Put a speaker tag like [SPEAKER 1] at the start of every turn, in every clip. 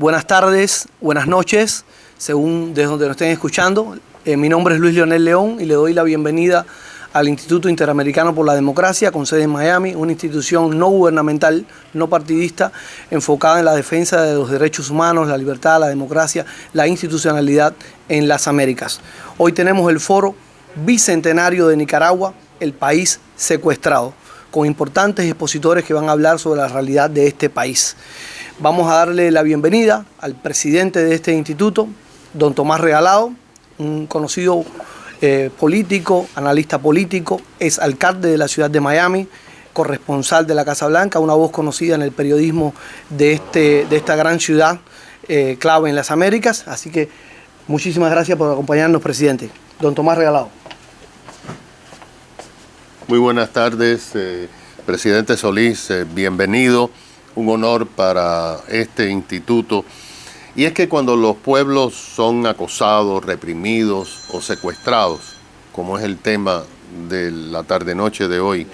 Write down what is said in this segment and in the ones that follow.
[SPEAKER 1] buenas tardes, buenas noches, según desde donde nos estén escuchando. Mi nombre es Luis Leonel León y le doy la bienvenida al Instituto Interamericano por la Democracia, con sede en Miami, una institución no gubernamental, no partidista, enfocada en la defensa de los derechos humanos, la libertad, la democracia, la institucionalidad en las Américas. Hoy tenemos el foro bicentenario de Nicaragua, el país secuestrado, con importantes expositores que van a hablar sobre la realidad de este país. Vamos a darle la bienvenida al presidente de este instituto, don Tomás Regalado, un conocido político, analista político, es alcalde de la ciudad de Miami, corresponsal de la Casa Blanca, una voz conocida en el periodismo de esta gran ciudad clave en las Américas. Así que muchísimas gracias por acompañarnos, presidente. Don Tomás Regalado.
[SPEAKER 2] Muy buenas tardes, presidente Solís, bienvenido. Un honor para este instituto. Y es que cuando los pueblos son acosados, reprimidos o secuestrados, como es el tema de la tarde-noche de hoy,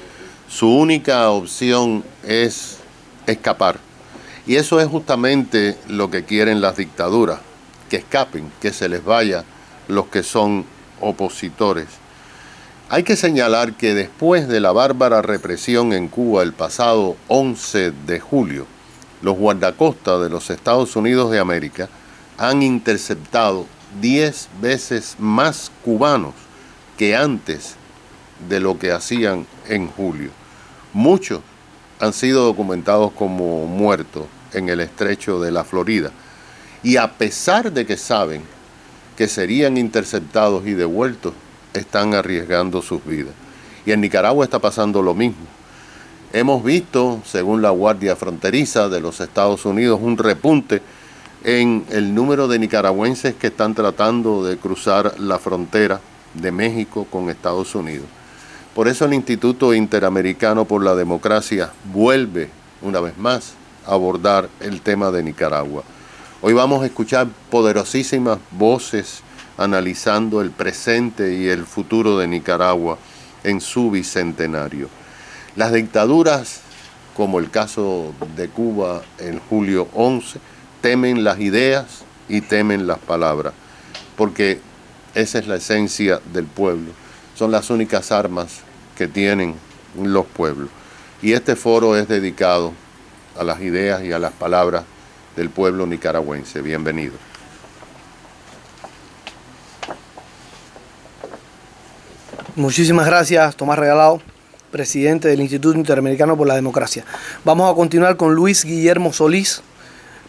[SPEAKER 2] su única opción es escapar. Y eso es justamente lo que quieren las dictaduras, que escapen, que se les vaya los que son opositores. Hay que señalar que después de la bárbara represión en Cuba el pasado 11 de julio, los guardacostas de los Estados Unidos de América han interceptado 10 veces más cubanos que antes de lo que hacían en julio. Muchos han sido documentados como muertos en el estrecho de la Florida. Y a pesar de que saben que serían interceptados y devueltos, están arriesgando sus vidas. Y en Nicaragua está pasando lo mismo. Hemos visto, según la Guardia Fronteriza de los Estados Unidos, un repunte en el número de nicaragüenses que están tratando de cruzar la frontera de México con Estados Unidos. Por eso el Instituto Interamericano por la Democracia vuelve una vez más a abordar el tema de Nicaragua. Hoy vamos a escuchar poderosísimas voces analizando el presente y el futuro de Nicaragua en su bicentenario. Las dictaduras, como el caso de Cuba en julio 11, temen las ideas y temen las palabras, porque esa es la esencia del pueblo. Son las únicas armas que tienen los pueblos. Y este foro es dedicado a las ideas y a las palabras del pueblo nicaragüense. Bienvenido.
[SPEAKER 1] Muchísimas gracias, Tomás Regalado, presidente del Instituto Interamericano por la Democracia. Vamos a continuar con Luis Guillermo Solís.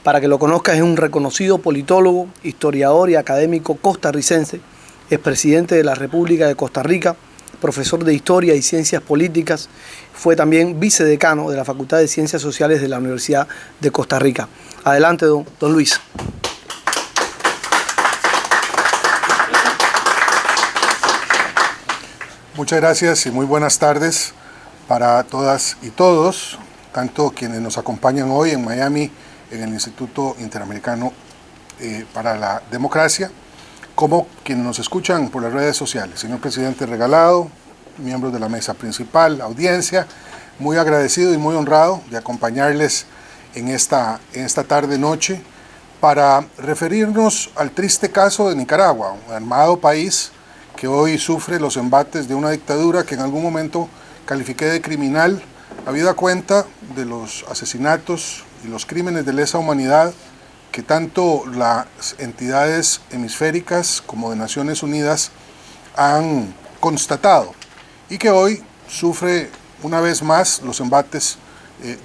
[SPEAKER 1] Para que lo conozcas, es un reconocido politólogo, historiador y académico costarricense. Es presidente de la República de Costa Rica, profesor de Historia y Ciencias Políticas. Fue también vicedecano de la Facultad de Ciencias Sociales de la Universidad de Costa Rica. Adelante, don Luis.
[SPEAKER 3] Muchas gracias y muy buenas tardes para todas y todos, tanto quienes nos acompañan hoy en Miami en el Instituto Interamericano para la Democracia, como quienes nos escuchan por las redes sociales. Señor presidente Regalado, miembros de la mesa principal, audiencia, muy agradecido y muy honrado de acompañarles en esta tarde-noche para referirnos al triste caso de Nicaragua, un armado país que hoy sufre los embates de una dictadura que en algún momento califiqué de criminal, habida cuenta de los asesinatos y los crímenes de lesa humanidad que tanto las entidades hemisféricas como de Naciones Unidas han constatado y que hoy sufre una vez más los embates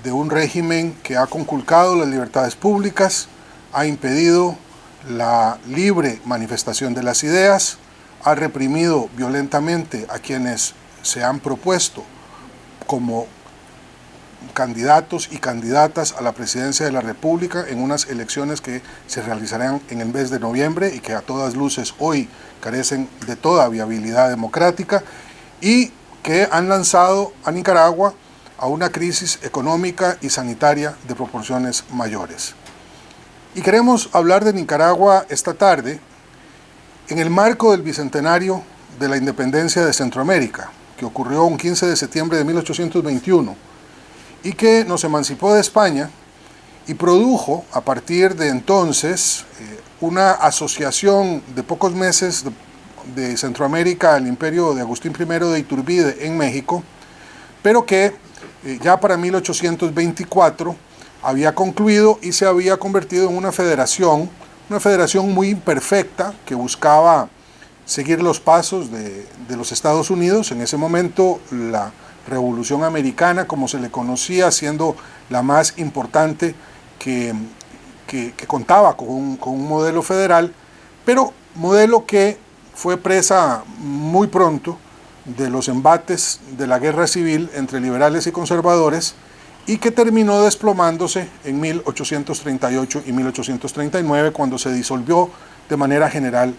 [SPEAKER 3] de un régimen que ha conculcado las libertades públicas, ha impedido la libre manifestación de las ideas, ha reprimido violentamente a quienes se han propuesto como candidatos y candidatas a la presidencia de la República en unas elecciones que se realizarán en el mes de noviembre y que a todas luces hoy carecen de toda viabilidad democrática y que han lanzado a Nicaragua a una crisis económica y sanitaria de proporciones mayores. Y queremos hablar de Nicaragua esta tarde en el marco del bicentenario de la independencia de Centroamérica, que ocurrió un 15 de septiembre de 1821 y que nos emancipó de España y produjo a partir de entonces una asociación de pocos meses de Centroamérica al imperio de Agustín I de Iturbide en México, pero que ya para 1824 había concluido y se había convertido en una federación muy imperfecta que buscaba seguir los pasos de los Estados Unidos. En ese momento la Revolución Americana, como se le conocía, siendo la más importante que contaba con un modelo federal, pero modelo que fue presa muy pronto de los embates de la guerra civil entre liberales y conservadores y que terminó desplomándose en 1838 y 1839 cuando se disolvió de manera general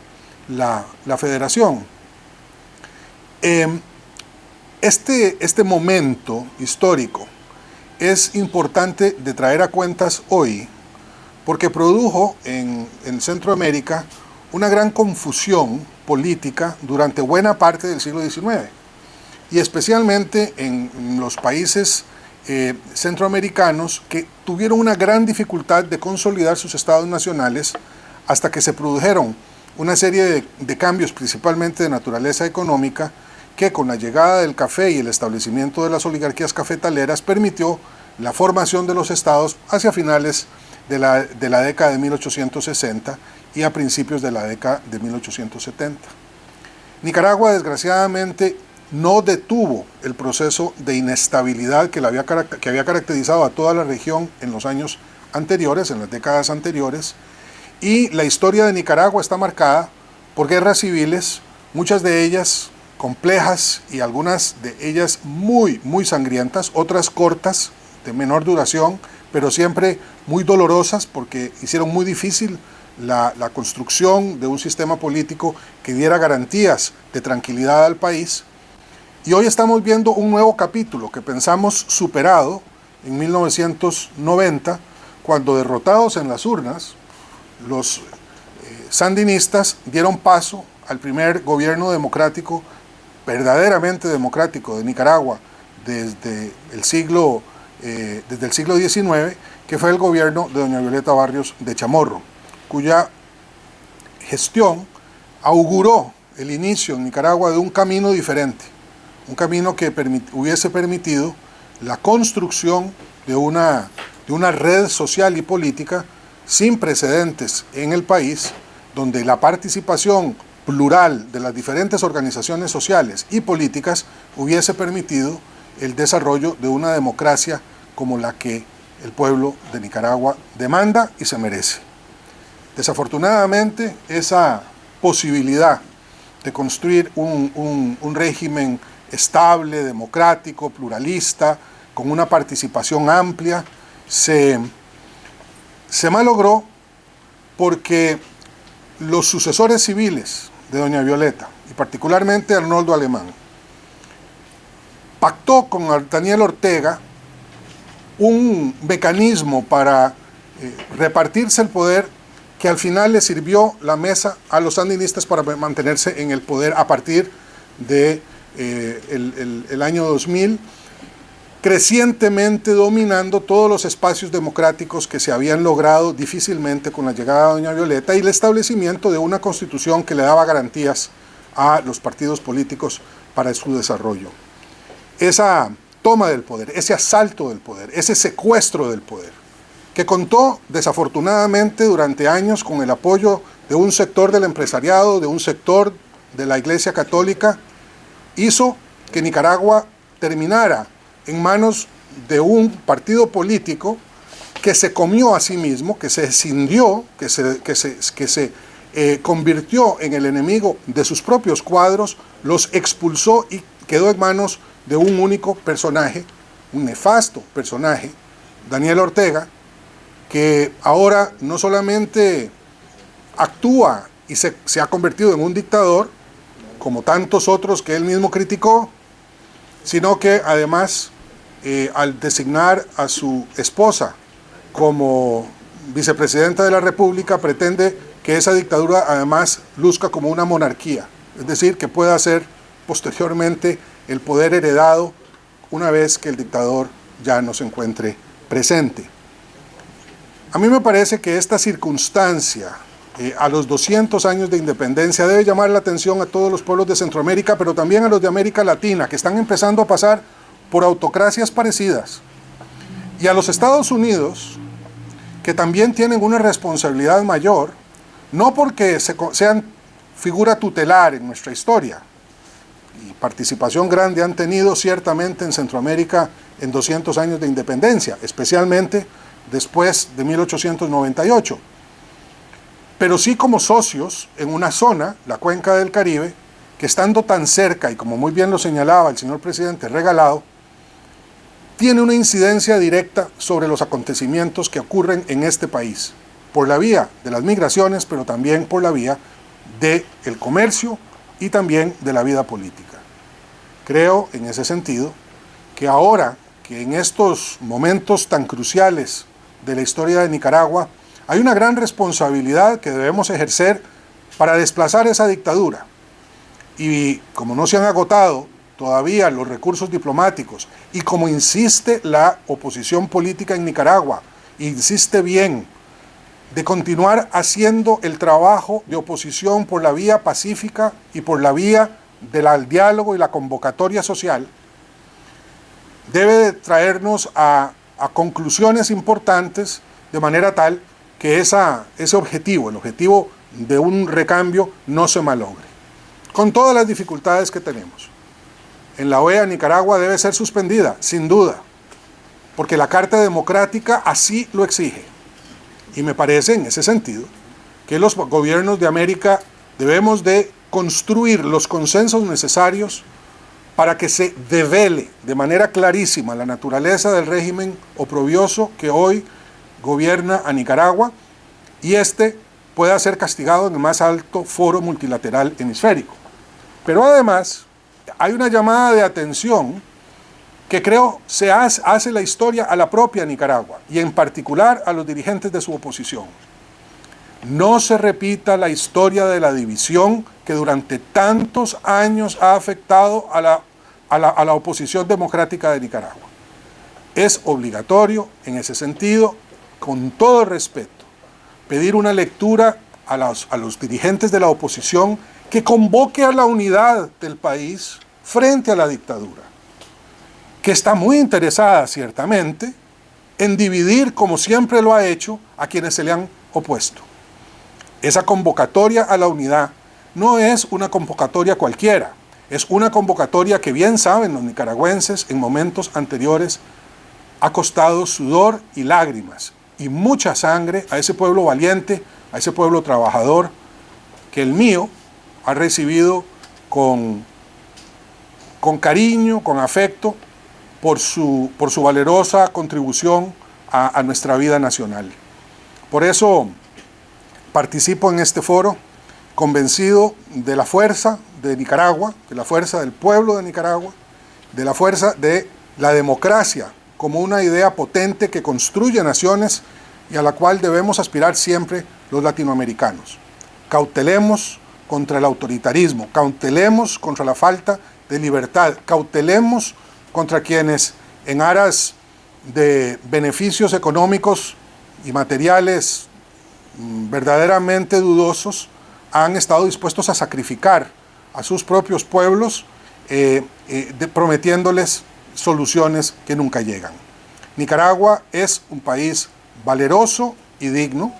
[SPEAKER 3] la federación. Este momento histórico es importante de traer a cuentas hoy porque produjo en Centroamérica una gran confusión política durante buena parte del siglo XIX y especialmente en los países centroamericanos que tuvieron una gran dificultad de consolidar sus estados nacionales hasta que se produjeron una serie de cambios principalmente de naturaleza económica que con la llegada del café y el establecimiento de las oligarquías cafetaleras permitió la formación de los estados hacia finales de la década de 1860 y a principios de la década de 1870. Nicaragua, desgraciadamente, no detuvo el proceso de inestabilidad que había caracterizado a toda la región en los años anteriores, en las décadas anteriores, y la historia de Nicaragua está marcada por guerras civiles, muchas de ellas complejas y algunas de ellas muy sangrientas, otras cortas, de menor duración, pero siempre muy dolorosas porque hicieron muy difícil la construcción de un sistema político que diera garantías de tranquilidad al país. Y hoy estamos viendo un nuevo capítulo que pensamos superado en 1990, cuando derrotados en las urnas, los sandinistas dieron paso al primer gobierno democrático, verdaderamente democrático de Nicaragua desde el siglo XIX, que fue el gobierno de doña Violeta Barrios de Chamorro, cuya gestión auguró el inicio en Nicaragua de un camino diferente, un camino que hubiese permitido la construcción de una red social y política sin precedentes en el país, donde la participación plural de las diferentes organizaciones sociales y políticas hubiese permitido el desarrollo de una democracia como la que el pueblo de Nicaragua demanda y se merece. Desafortunadamente, esa posibilidad de construir un régimen estable, democrático, pluralista, con una participación amplia, se malogró porque los sucesores civiles de doña Violeta, y particularmente Arnoldo Alemán, pactó con Daniel Ortega un mecanismo para repartirse el poder que al final le sirvió la mesa a los sandinistas para mantenerse en el poder a partir de el año 2000, crecientemente dominando todos los espacios democráticos que se habían logrado difícilmente con la llegada de doña Violeta y el establecimiento de una constitución que le daba garantías a los partidos políticos para su desarrollo. Esa toma del poder, ese asalto del poder, ese secuestro del poder, que contó desafortunadamente durante años con el apoyo de un sector del empresariado, de un sector de la Iglesia Católica, hizo que Nicaragua terminara en manos de un partido político que se comió a sí mismo, que se escindió, que se convirtió en el enemigo de sus propios cuadros, los expulsó y quedó en manos de un único personaje, un nefasto personaje, Daniel Ortega, que ahora no solamente actúa y se ha convertido en un dictador, como tantos otros que él mismo criticó, sino que además al designar a su esposa como vicepresidenta de la República, pretende que esa dictadura además luzca como una monarquía, es decir, que pueda ser posteriormente el poder heredado una vez que el dictador ya no se encuentre presente. A mí me parece que esta circunstancia, a los 200 años de independencia, debe llamar la atención a todos los pueblos de Centroamérica, pero también a los de América Latina, que están empezando a pasar por autocracias parecidas. Y a los Estados Unidos, que también tienen una responsabilidad mayor, no porque sean figura tutelar en nuestra historia, y participación grande han tenido ciertamente en Centroamérica en 200 años de independencia, especialmente después de 1898, pero sí como socios en una zona, la Cuenca del Caribe, que estando tan cerca y como muy bien lo señalaba el señor presidente Regalado, tiene una incidencia directa sobre los acontecimientos que ocurren en este país, por la vía de las migraciones, pero también por la vía del comercio y también de la vida política. Creo, en ese sentido, que ahora que en estos momentos tan cruciales de la historia de Nicaragua, hay una gran responsabilidad que debemos ejercer para desplazar esa dictadura. Y como no se han agotado todavía los recursos diplomáticos, y como insiste la oposición política en Nicaragua, insiste bien, de continuar haciendo el trabajo de oposición por la vía pacífica y por la vía del diálogo y la convocatoria social, debe de traernos a conclusiones importantes de manera tal que ese objetivo, el objetivo de un recambio, no se malogre. Con todas las dificultades que tenemos. En la OEA Nicaragua debe ser suspendida, sin duda, porque la Carta Democrática así lo exige. Y me parece, en ese sentido, que los gobiernos de América debemos de construir los consensos necesarios para que se devele de manera clarísima la naturaleza del régimen oprobioso que hoy gobierna a Nicaragua y pueda ser castigado en el más alto foro multilateral hemisférico. Pero además hay una llamada de atención que creo hace la historia a la propia Nicaragua y en particular a los dirigentes de su oposición. No se repita la historia de la división que durante tantos años ha afectado a la oposición democrática de Nicaragua. Es obligatorio, en ese sentido, con todo respeto, pedir una lectura a los dirigentes de la oposición que convoque a la unidad del país frente a la dictadura, que está muy interesada, ciertamente, en dividir, como siempre lo ha hecho, a quienes se le han opuesto. Esa convocatoria a la unidad no es una convocatoria cualquiera, es una convocatoria que bien saben los nicaragüenses en momentos anteriores ha costado sudor y lágrimas y mucha sangre a ese pueblo valiente, a ese pueblo trabajador que el mío ha recibido con cariño, con afecto, por su valerosa contribución a nuestra vida nacional. Por eso participo en este foro convencido de la fuerza de Nicaragua, de la fuerza del pueblo de Nicaragua, de la fuerza de la democracia como una idea potente que construye naciones y a la cual debemos aspirar siempre los latinoamericanos. Cautelemos contra el autoritarismo, cautelemos contra la falta de libertad, cautelemos contra quienes en aras de beneficios económicos y materiales verdaderamente dudosos han estado dispuestos a sacrificar a sus propios pueblos prometiéndoles soluciones que nunca llegan. Nicaragua es un país valeroso y digno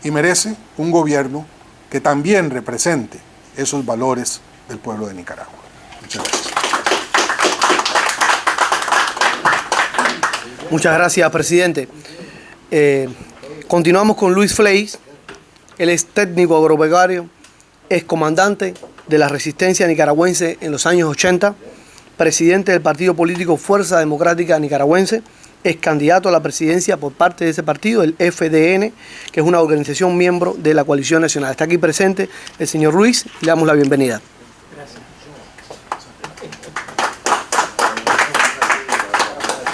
[SPEAKER 3] y merece un gobierno que también represente esos valores del pueblo de Nicaragua. Muchas gracias.
[SPEAKER 1] Muchas gracias, presidente. Continuamos con Luis Fleis. Él es técnico agropecuario, es comandante de la resistencia nicaragüense en los años 80, presidente del partido político Fuerza Democrática Nicaragüense, es candidato a la presidencia por parte de ese partido, el FDN, que es una organización miembro de la Coalición Nacional. Está aquí presente el señor Luis y le damos la bienvenida.
[SPEAKER 4] Gracias.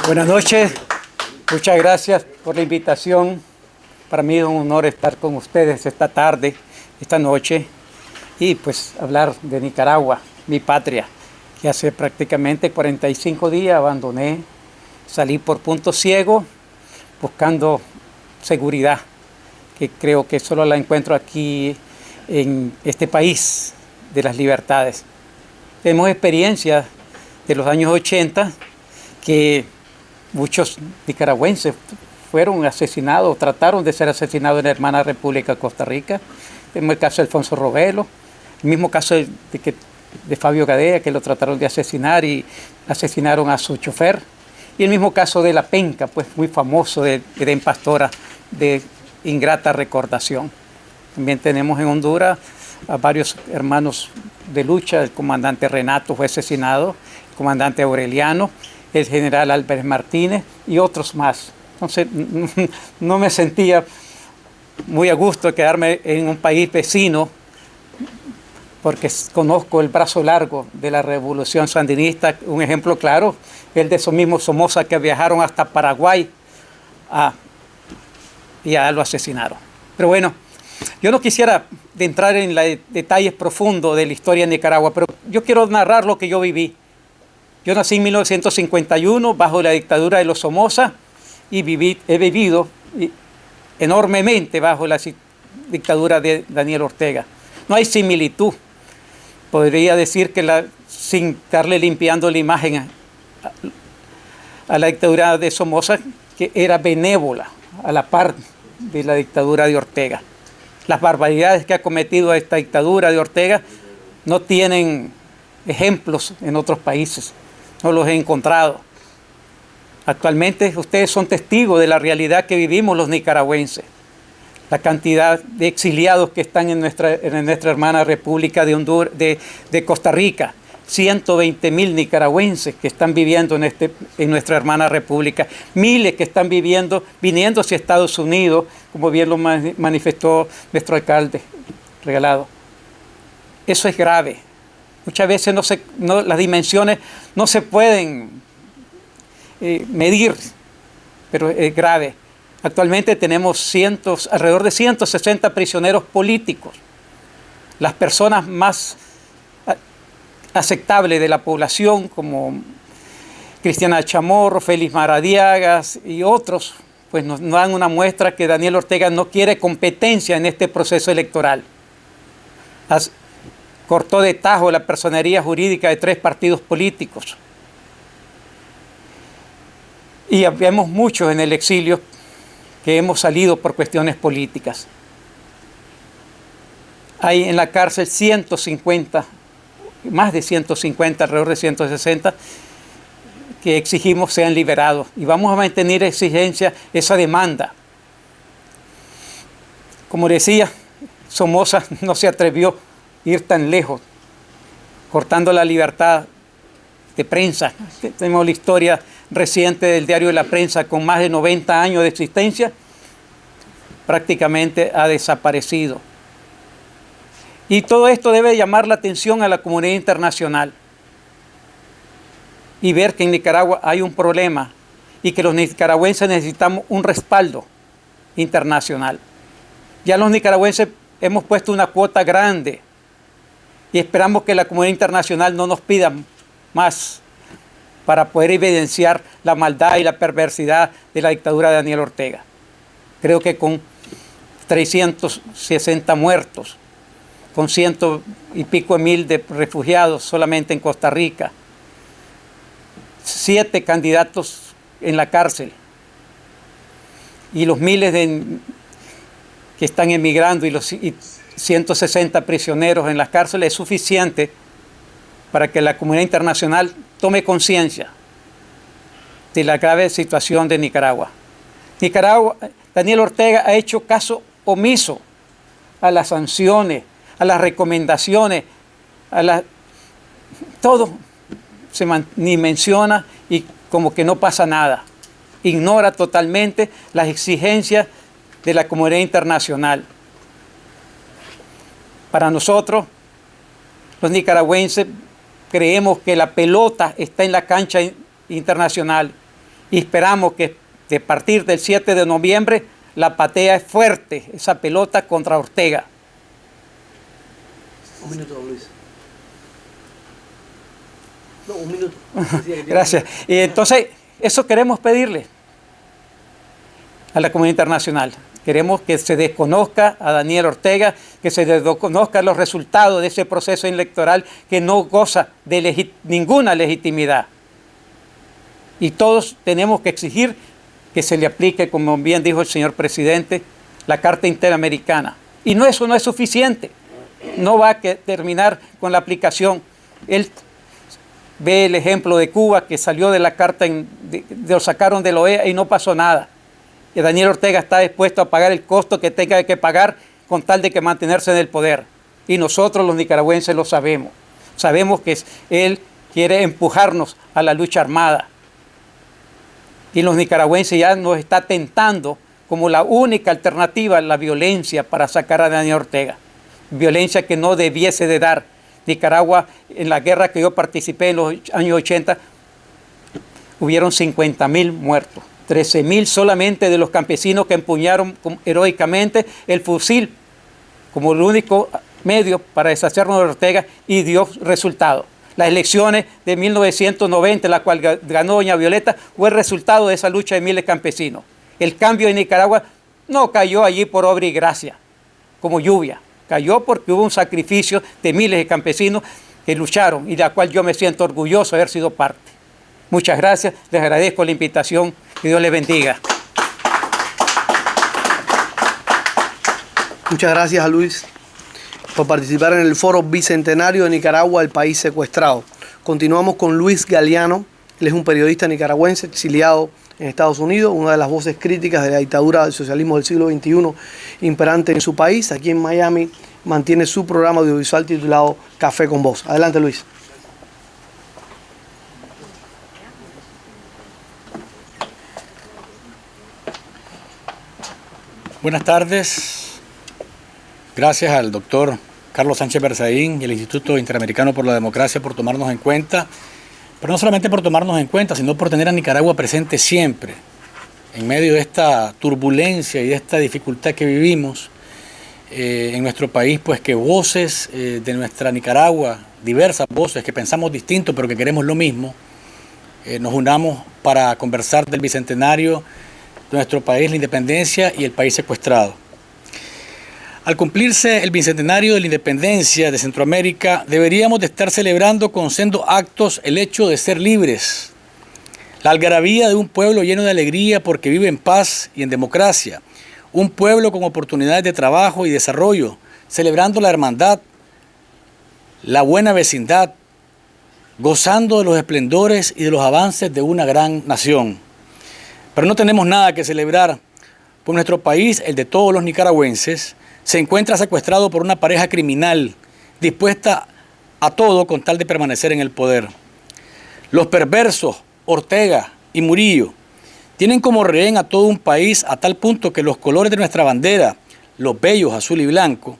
[SPEAKER 4] Buenas noches, muchas gracias por la invitación. Para mí es un honor estar con ustedes esta tarde, esta noche, y pues hablar de Nicaragua, mi patria, que hace prácticamente 45 días abandoné, salí por punto ciego, buscando seguridad, que creo que solo la encuentro aquí en este país de las libertades. Tenemos experiencias de los años 80 que muchos nicaragüenses fueron asesinados, trataron de ser asesinados en la hermana República de Costa Rica. Tenemos el caso de Alfonso Robelo, el mismo caso de Fabio Gadea, que lo trataron de asesinar y asesinaron a su chofer. Y el mismo caso de La Penca, pues muy famoso, de Edén Pastora, de ingrata recordación. También tenemos en Honduras a varios hermanos de lucha. El comandante Renato fue asesinado, el comandante Aureliano, el general Álvarez Martínez y otros más. Entonces no me sentía muy a gusto de quedarme en un país vecino, porque conozco el brazo largo de la revolución sandinista. Un ejemplo claro, el de esos mismos Somoza que viajaron hasta Paraguay y ya lo asesinaron. Pero bueno, yo no quisiera entrar en los detalles profundos de la historia de Nicaragua, pero yo quiero narrar lo que yo viví. Yo nací en 1951 bajo la dictadura de los Somoza y he vivido enormemente bajo la dictadura de Daniel Ortega. No hay similitud. Podría decir que sin estarle limpiando la imagen a la dictadura de Somoza, que era benévola a la par de la dictadura de Ortega. Las barbaridades que ha cometido esta dictadura de Ortega no tienen ejemplos en otros países. No los he encontrado. Actualmente ustedes son testigos de la realidad que vivimos los nicaragüenses. La cantidad de exiliados que están en nuestra hermana República de Honduras, de Costa Rica. 120,000 nicaragüenses que están viviendo en nuestra hermana república. Miles que están viniendo hacia Estados Unidos, como bien lo manifestó nuestro alcalde Regalado. Eso es grave. Muchas veces las dimensiones no se pueden medir, pero es grave. Actualmente tenemos alrededor de 160 prisioneros políticos. Las personas más aceptables de la población, como Cristiana Chamorro, Félix Maradiagas y otros, pues nos dan una muestra que Daniel Ortega no quiere competencia en este proceso electoral. Cortó de tajo la personería jurídica de 3 partidos políticos. Y vemos muchos en el exilio que hemos salido por cuestiones políticas. Hay en la cárcel 150, más de 150, alrededor de 160, que exigimos sean liberados. Y vamos a mantener esa demanda. Como decía, Somoza no se atrevió a ir tan lejos, cortando la libertad de prensa. Tenemos la historia reciente del diario de la Prensa, con más de 90 años de existencia, prácticamente ha desaparecido. Y todo esto debe llamar la atención a la comunidad internacional y ver que en Nicaragua hay un problema y que los nicaragüenses necesitamos un respaldo internacional. Ya los nicaragüenses hemos puesto una cuota grande y esperamos que la comunidad internacional no nos pida más para poder evidenciar la maldad y la perversidad de la dictadura de Daniel Ortega. Creo que con 360 muertos, con 100 y pico de mil de refugiados solamente en Costa Rica, 7 candidatos en la cárcel y los miles que están emigrando y 160 prisioneros en las cárceles es suficiente para que la comunidad internacional tome conciencia de la grave situación de Nicaragua. Daniel Ortega ha hecho caso omiso a las sanciones, a las recomendaciones, todo ni menciona y como que no pasa nada. Ignora totalmente las exigencias de la comunidad internacional. Para nosotros, los nicaragüenses, creemos que la pelota está en la cancha internacional y esperamos que a partir del 7 de noviembre la patea es fuerte, esa pelota contra Ortega.
[SPEAKER 1] Un minuto, Luis. No, un minuto.
[SPEAKER 4] Gracias. Y entonces, eso queremos pedirle. a la comunidad internacional. Queremos que se desconozca a Daniel Ortega, que se desconozca los resultados de ese proceso electoral que no goza de ninguna legitimidad. Y todos tenemos que exigir que se le aplique, como bien dijo el señor presidente, la Carta Interamericana. Y no, eso no es suficiente. No va a terminar con la aplicación. Él ve el ejemplo de Cuba, que salió de la Carta, lo sacaron de la OEA y no pasó nada. Y Daniel Ortega está dispuesto a pagar el costo que tenga que pagar con tal de que mantenerse en el poder. Y nosotros los nicaragüenses lo sabemos. Sabemos que él quiere empujarnos a la lucha armada. Y los nicaragüenses ya nos está tentando como la única alternativa a la violencia para sacar a Daniel Ortega. Violencia que no debiese de dar. Nicaragua, en la guerra que yo participé en los años 80, hubieron 50.000 muertos. 13.000 solamente de los campesinos que empuñaron heroicamente el fusil como el único medio para deshacernos de Ortega, y dio resultado. Las elecciones de 1990, la cual ganó doña Violeta, fue el resultado de esa lucha de miles de campesinos. El cambio en Nicaragua no cayó allí por obra y gracia, como lluvia. Cayó porque hubo un sacrificio de miles de campesinos que lucharon y de la cual yo me siento orgulloso de haber sido parte. Muchas gracias, les agradezco la invitación y Dios les bendiga.
[SPEAKER 1] Muchas gracias a Luis por participar en el foro bicentenario de Nicaragua, el país secuestrado. Continuamos con Luis Galeano. Él es un periodista nicaragüense exiliado en Estados Unidos, una de las voces críticas de la dictadura del socialismo del siglo XXI imperante en su país. Aquí en Miami mantiene su programa audiovisual titulado Café con Voz. Adelante, Luis.
[SPEAKER 5] Buenas tardes. Gracias al doctor Carlos Sánchez Berzaín y el Instituto Interamericano por la Democracia por tomarnos en cuenta, pero no solamente por tomarnos en cuenta, sino por tener a Nicaragua presente siempre, en medio de esta turbulencia y de esta dificultad que vivimos en nuestro país, pues que voces de nuestra Nicaragua, diversas voces que pensamos distinto pero que queremos lo mismo, nos unamos para conversar del bicentenario de nuestro país, la independencia y el país secuestrado. Al cumplirse el bicentenario de la independencia de Centroamérica, deberíamos de estar celebrando con sendos actos el hecho de ser libres, la algarabía de un pueblo lleno de alegría porque vive en paz y en democracia, un pueblo con oportunidades de trabajo y desarrollo, celebrando la hermandad, la buena vecindad, gozando de los esplendores y de los avances de una gran nación. Pero no tenemos nada que celebrar, pues nuestro país, el de todos los nicaragüenses, se encuentra secuestrado por una pareja criminal dispuesta a todo con tal de permanecer en el poder. Los perversos Ortega y Murillo tienen como rehén a todo un país a tal punto que los colores de nuestra bandera, los bellos azul y blanco,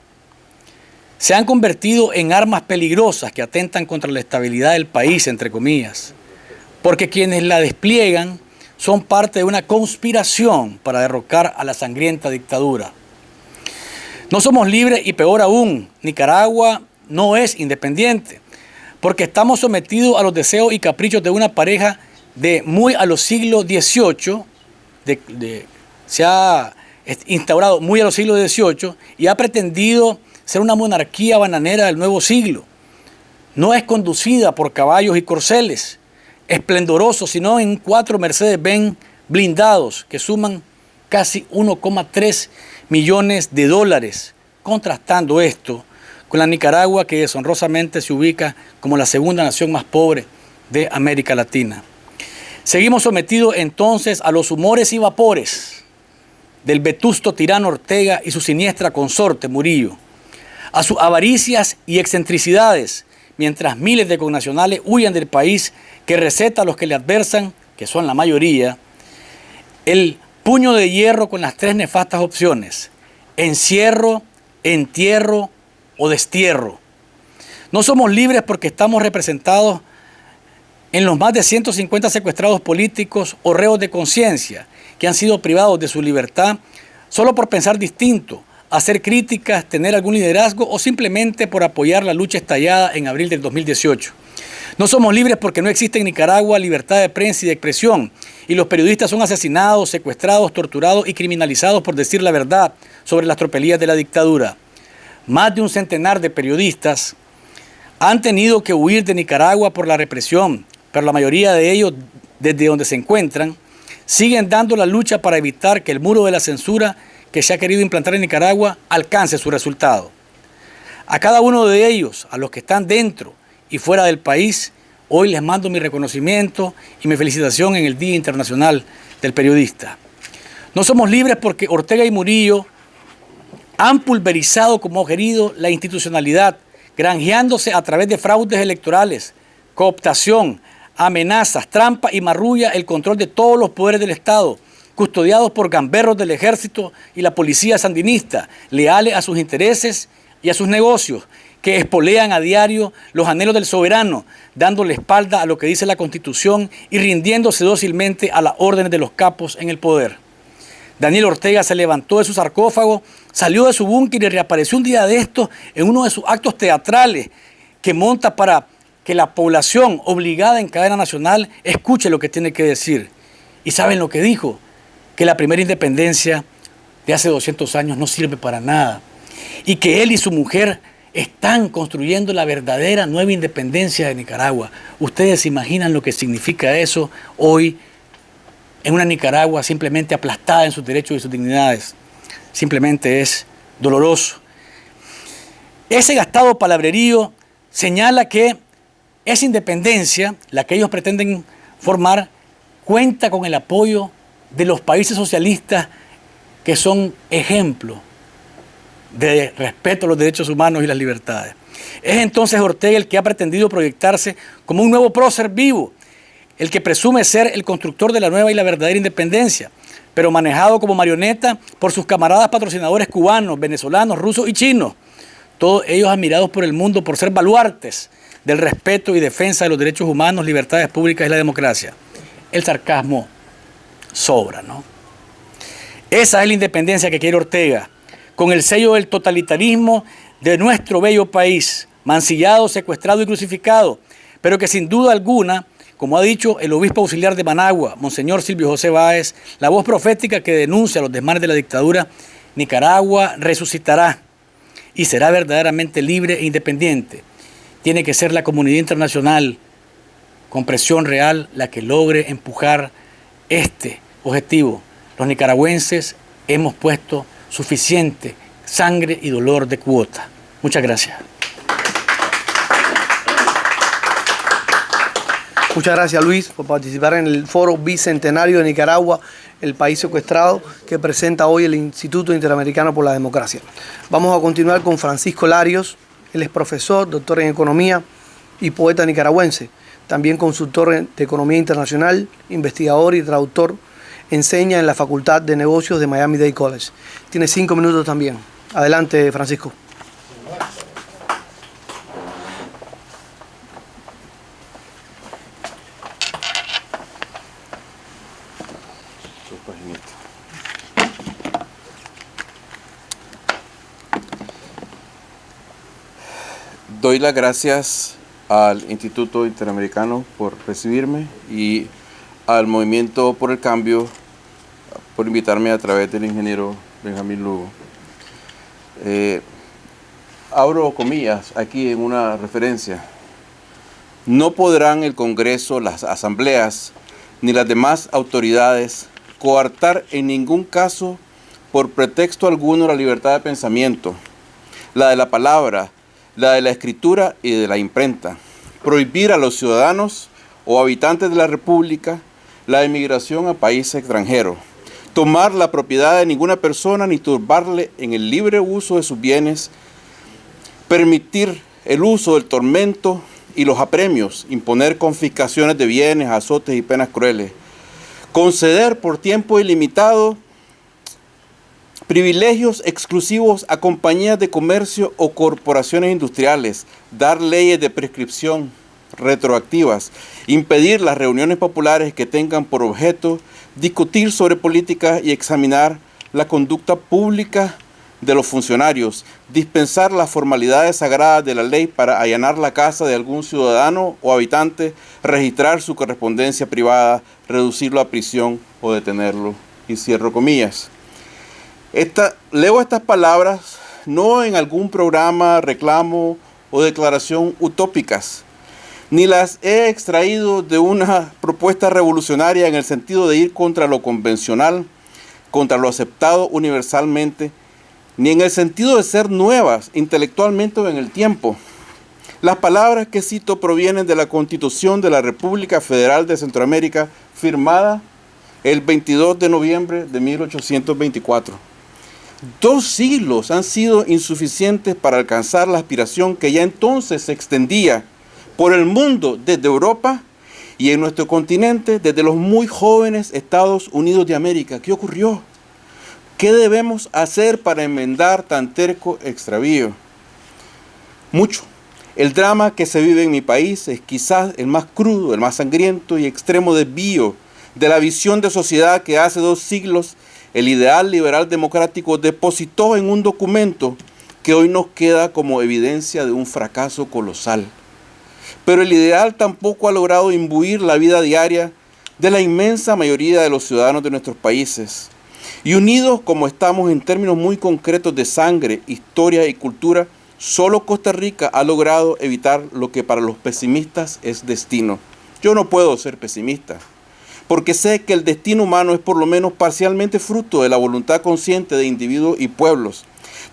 [SPEAKER 5] se han convertido en armas peligrosas que atentan contra la estabilidad del país, entre comillas, porque quienes la despliegan son parte de una conspiración para derrocar a la sangrienta dictadura. No somos libres y peor aún, Nicaragua no es independiente, porque estamos sometidos a los deseos y caprichos de una pareja de muy a los siglos XVIII, se ha instaurado muy a los siglos XVIII y ha pretendido ser una monarquía bananera del nuevo siglo. No es conducida por caballos y corceles esplendorosos, sino en 4 Mercedes-Benz blindados que suman casi 1,3 millones de dólares, contrastando esto con la Nicaragua, que deshonrosamente se ubica como la segunda nación más pobre de América Latina. Seguimos sometidos entonces a los humores y vapores del vetusto tirano Ortega y su siniestra consorte Murillo, a sus avaricias y excentricidades, mientras miles de connacionales huyen del país que receta a los que le adversan, que son la mayoría, el puño de hierro con las 3 nefastas opciones: encierro, entierro o destierro. No somos libres porque estamos representados en los más de 150 secuestrados políticos o reos de conciencia que han sido privados de su libertad solo por pensar distinto, hacer críticas, tener algún liderazgo o simplemente por apoyar la lucha estallada en abril del 2018. No somos libres porque no existe en Nicaragua libertad de prensa y de expresión, y los periodistas son asesinados, secuestrados, torturados y criminalizados por decir la verdad sobre las tropelías de la dictadura. Más de un centenar de periodistas han tenido que huir de Nicaragua por la represión, pero la mayoría de ellos, desde donde se encuentran, siguen dando la lucha para evitar que el muro de la censura que se ha querido implantar en Nicaragua alcance su resultado. A cada uno de ellos, a los que están dentro y fuera del país, hoy les mando mi reconocimiento y mi felicitación en el Día Internacional del Periodista. No somos libres porque Ortega y Murillo han pulverizado como querido la institucionalidad, granjeándose a través de fraudes electorales, cooptación, amenazas, trampa y marrulla el control de todos los poderes del Estado, custodiados por gamberros del ejército y la policía sandinista, leales a sus intereses y a sus negocios, que espolean a diario los anhelos del soberano, dándole espalda a lo que dice la Constitución y rindiéndose dócilmente a las órdenes de los capos en el poder. Daniel Ortega se levantó de su sarcófago, salió de su búnker y reapareció un día de estos en uno de sus actos teatrales que monta para que la población obligada en cadena nacional escuche lo que tiene que decir. ¿Y saben lo que dijo? Que la primera independencia de hace 200 años no sirve para nada y que él y su mujer están construyendo la verdadera nueva independencia de Nicaragua. ¿Ustedes se imaginan lo que significa eso hoy en una Nicaragua simplemente aplastada en sus derechos y sus dignidades? Simplemente es doloroso. Ese gastado palabrerío señala que esa independencia, la que ellos pretenden formar, cuenta con el apoyo de los países socialistas que son ejemplo de respeto a los derechos humanos y las libertades. Es entonces Ortega el que ha pretendido proyectarse como un nuevo prócer vivo, el que presume ser el constructor de la nueva y la verdadera independencia, pero manejado como marioneta por sus camaradas patrocinadores cubanos, venezolanos, rusos y chinos, todos ellos admirados por el mundo por ser baluartes del respeto y defensa de los derechos humanos, libertades públicas y la democracia. El sarcasmo sobra, ¿no? Esa es la independencia que quiere Ortega, con el sello del totalitarismo de nuestro bello país, mancillado, secuestrado y crucificado, pero que sin duda alguna, como ha dicho el obispo auxiliar de Managua, Monseñor Silvio José Báez, la voz profética que denuncia los desmanes de la dictadura, Nicaragua resucitará y será verdaderamente libre e independiente. Tiene que ser la comunidad internacional, con presión real, la que logre empujar este objetivo. Los nicaragüenses hemos puesto suficiente sangre y dolor de cuota. Muchas gracias.
[SPEAKER 1] Muchas gracias, Luis, por participar en el Foro Bicentenario de Nicaragua, el país secuestrado, que presenta hoy el Instituto Interamericano por la Democracia. Vamos a continuar con Francisco Larios. Él es profesor, doctor en Economía y poeta nicaragüense. También consultor de Economía Internacional, investigador y traductor. Enseña en la Facultad de Negocios de Miami-Dade College. Tiene 5 minutos también. Adelante, Francisco.
[SPEAKER 6] Doy las gracias al Instituto Interamericano por recibirme y al Movimiento por el Cambio por invitarme a través del ingeniero Benjamín Lugo. Abro comillas aquí en una referencia. No podrán el Congreso, las asambleas, ni las demás autoridades coartar en ningún caso, por pretexto alguno, la libertad de pensamiento, la de la palabra, la de la escritura y de la imprenta, prohibir a los ciudadanos o habitantes de la República la emigración a países extranjeros, tomar la propiedad de ninguna persona ni turbarle en el libre uso de sus bienes, permitir el uso del tormento y los apremios, imponer confiscaciones de bienes, azotes y penas crueles, conceder por tiempo ilimitado privilegios exclusivos a compañías de comercio o corporaciones industriales, dar leyes de prescripción retroactivas, impedir las reuniones populares que tengan por objeto discutir sobre política y examinar la conducta pública de los funcionarios, dispensar las formalidades sagradas de la ley para allanar la casa de algún ciudadano o habitante, registrar su correspondencia privada, reducirlo a prisión o detenerlo. Y cierro comillas. Leo estas palabras no en algún programa, reclamo o declaración utópicas, ni las he extraído de una propuesta revolucionaria en el sentido de ir contra lo convencional, contra lo aceptado universalmente, ni en el sentido de ser nuevas intelectualmente o en el tiempo. Las palabras que cito provienen de la Constitución de la República Federal de Centroamérica, firmada el 22 de noviembre de 1824. 2 siglos han sido insuficientes para alcanzar la aspiración que ya entonces se extendía por el mundo desde Europa y en nuestro continente desde los muy jóvenes Estados Unidos de América. ¿Qué ocurrió? ¿Qué debemos hacer para enmendar tan terco extravío? Mucho. El drama que se vive en mi país es quizás el más crudo, el más sangriento y extremo desvío de la visión de sociedad que hace 2 siglos el ideal liberal democrático depositó en un documento que hoy nos queda como evidencia de un fracaso colosal. Pero el ideal tampoco ha logrado imbuir la vida diaria de la inmensa mayoría de los ciudadanos de nuestros países. Y unidos como estamos en términos muy concretos de sangre, historia y cultura, solo Costa Rica ha logrado evitar lo que para los pesimistas es destino. Yo no puedo ser pesimista, porque sé que el destino humano es por lo menos parcialmente fruto de la voluntad consciente de individuos y pueblos.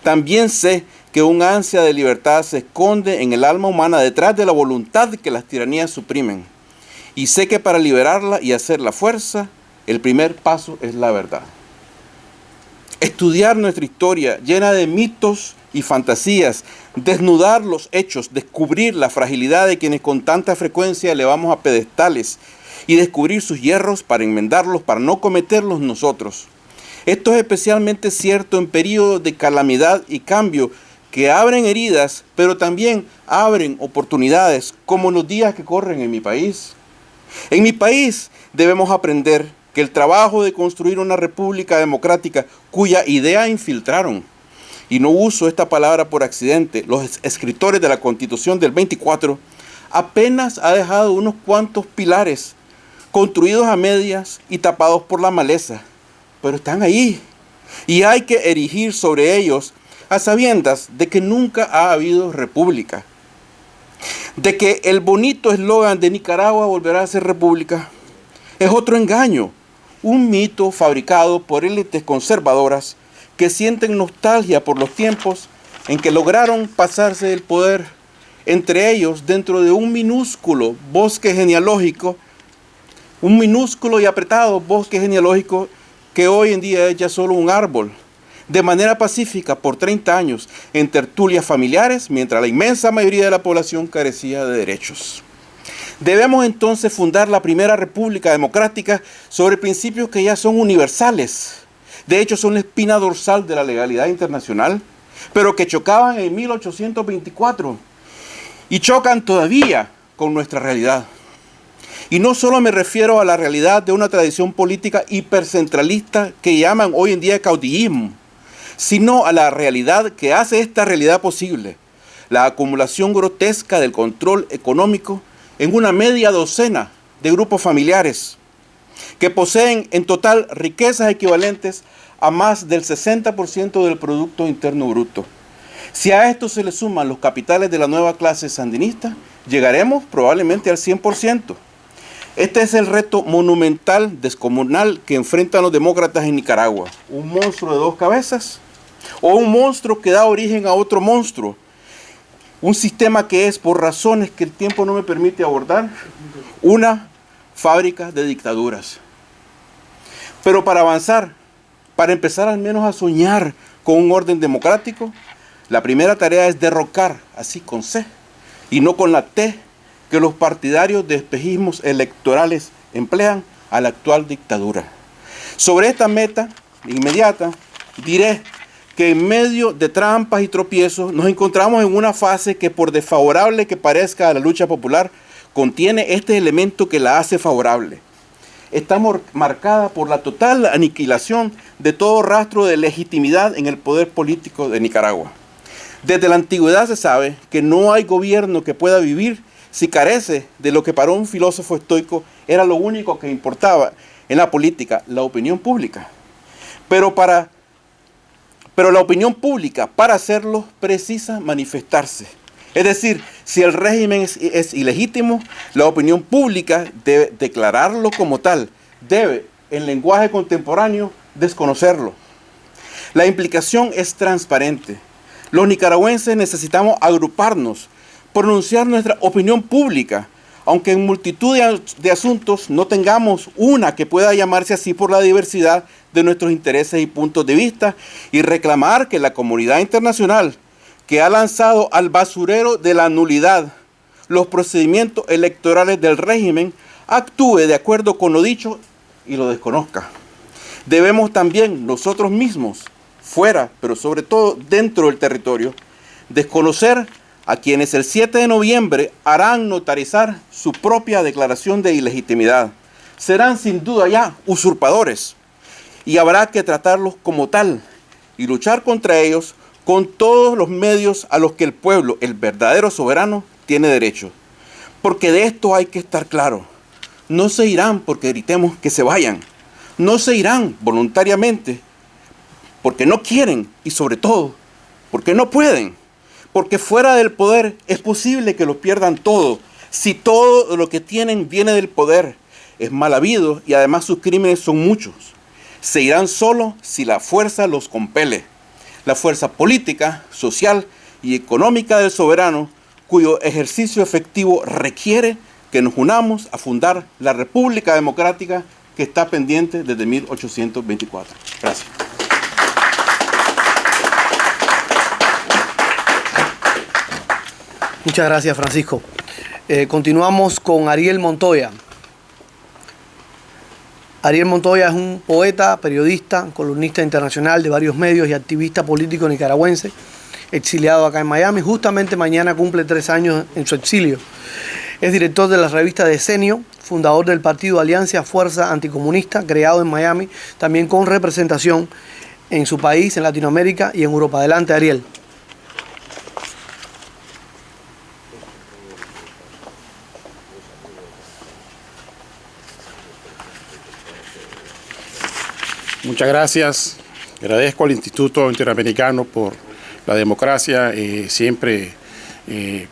[SPEAKER 6] También sé que un ansia de libertad se esconde en el alma humana detrás de la voluntad que las tiranías suprimen. Y sé que para liberarla y hacerla fuerza, el primer paso es la verdad. Estudiar nuestra historia llena de mitos y fantasías, desnudar los hechos, descubrir la fragilidad de quienes con tanta frecuencia elevamos a pedestales y descubrir sus hierros para enmendarlos, para no cometerlos nosotros. Esto es especialmente cierto en periodos de calamidad y cambio que abren heridas, pero también abren oportunidades, como en los días que corren en mi país. En mi país debemos aprender que el trabajo de construir una república democrática cuya idea infiltraron, y no uso esta palabra por accidente, los escritores de la Constitución del 24, apenas ha dejado unos cuantos pilares construidos a medias y tapados por la maleza, pero están ahí y hay que erigir sobre ellos a sabiendas de que nunca ha habido república, de que el bonito eslogan de Nicaragua volverá a ser república es otro engaño, un mito fabricado por élites conservadoras que sienten nostalgia por los tiempos en que lograron pasarse del poder, entre ellos dentro de un minúsculo bosque genealógico, un minúsculo y apretado bosque genealógico que hoy en día es ya solo un árbol, de manera pacífica por 30 años, en tertulias familiares, mientras la inmensa mayoría de la población carecía de derechos. Debemos entonces fundar la primera república democrática sobre principios que ya son universales. De hecho, son la espina dorsal de la legalidad internacional, pero que chocaban en 1824 y chocan todavía con nuestra realidad. Y no solo me refiero a la realidad de una tradición política hipercentralista que llaman hoy en día caudillismo, sino a la realidad que hace esta realidad posible, la acumulación grotesca del control económico en una media docena de grupos familiares que poseen en total riquezas equivalentes a más del 60% del Producto Interno Bruto. Si a esto se le suman los capitales de la nueva clase sandinista, llegaremos probablemente al 100%. Este es el reto monumental, descomunal, que enfrentan los demócratas en Nicaragua. ¿Un monstruo de 2 cabezas? ¿O un monstruo que da origen a otro monstruo? Un sistema que es, por razones que el tiempo no me permite abordar, una fábrica de dictaduras. Pero para avanzar, para empezar al menos a soñar con un orden democrático, la primera tarea es derrocar, así con C, y no con la T, que los partidarios de espejismos electorales emplean a la actual dictadura. Sobre esta meta inmediata, diré que en medio de trampas y tropiezos nos encontramos en una fase que, por desfavorable que parezca a la lucha popular, contiene este elemento que la hace favorable. está marcada por la total aniquilación de todo rastro de legitimidad en el poder político de Nicaragua. Desde la antigüedad se sabe que no hay gobierno que pueda vivir si carece de lo que para un filósofo estoico era lo único que importaba en la política, la opinión pública. Pero la opinión pública, para hacerlo, precisa manifestarse. Es decir, si el régimen es ilegítimo, la opinión pública debe declararlo como tal. Debe, en lenguaje contemporáneo, desconocerlo. La implicación es transparente. Los nicaragüenses necesitamos agruparnos, pronunciar nuestra opinión pública, aunque en multitud de asuntos no tengamos una que pueda llamarse así por la diversidad de nuestros intereses y puntos de vista, y reclamar que la comunidad internacional, que ha lanzado al basurero de la nulidad los procedimientos electorales del régimen, actúe de acuerdo con lo dicho y lo desconozca. Debemos también nosotros mismos, fuera, pero sobre todo dentro del territorio, desconocer a quienes el 7 de noviembre harán notarizar su propia declaración de ilegitimidad. Serán sin duda ya usurpadores y habrá que tratarlos como tal y luchar contra ellos con todos los medios a los que el pueblo, el verdadero soberano, tiene derecho. Porque de esto hay que estar claro. No se irán porque gritemos que se vayan. No se irán voluntariamente porque no quieren y sobre todo porque no pueden. Porque fuera del poder es posible que lo pierdan todo. Si todo lo que tienen viene del poder, es mal habido y además sus crímenes son muchos. Se irán solo si la fuerza los compele. La fuerza política, social y económica del soberano, cuyo ejercicio efectivo requiere que nos unamos a fundar la República Democrática que está pendiente desde 1824. Gracias.
[SPEAKER 1] Muchas gracias, Francisco. Continuamos con Ariel Montoya. Ariel Montoya es un poeta, periodista, columnista internacional de varios medios y activista político nicaragüense, exiliado acá en Miami. Justamente mañana cumple 3 años en su exilio. Es director de la revista Decenio, fundador del partido Alianza Fuerza Anticomunista, creado en Miami, también con representación en su país, en Latinoamérica y en Europa. Adelante, Ariel.
[SPEAKER 7] Muchas gracias. Agradezco al Instituto Interamericano por la Democracia, siempre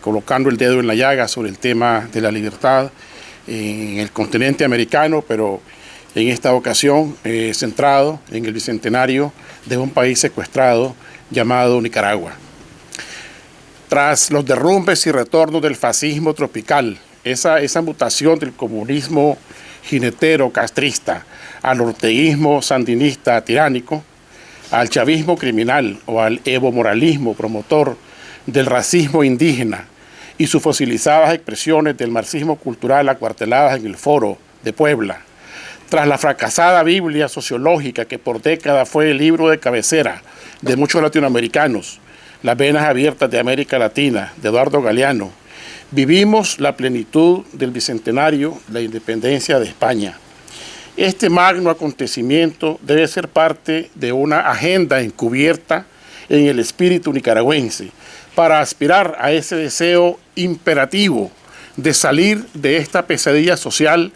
[SPEAKER 7] colocando el dedo en la llaga sobre el tema de la libertad en el continente americano, pero en esta ocasión centrado en el bicentenario de un país secuestrado llamado Nicaragua. Tras los derrumbes y retornos del fascismo tropical, esa mutación del comunismo jinetero castrista al orteguismo sandinista tiránico, al chavismo criminal o al evo-moralismo promotor del racismo indígena y sus fosilizadas expresiones del marxismo cultural acuarteladas en el Foro de Puebla, tras la fracasada Biblia sociológica que por décadas fue el libro de cabecera de muchos latinoamericanos, Las venas abiertas de América Latina, de Eduardo Galeano, vivimos la plenitud del bicentenario, la independencia de España. Este magno acontecimiento debe ser parte de una agenda encubierta en el espíritu nicaragüense para aspirar a ese deseo imperativo de salir de esta pesadilla social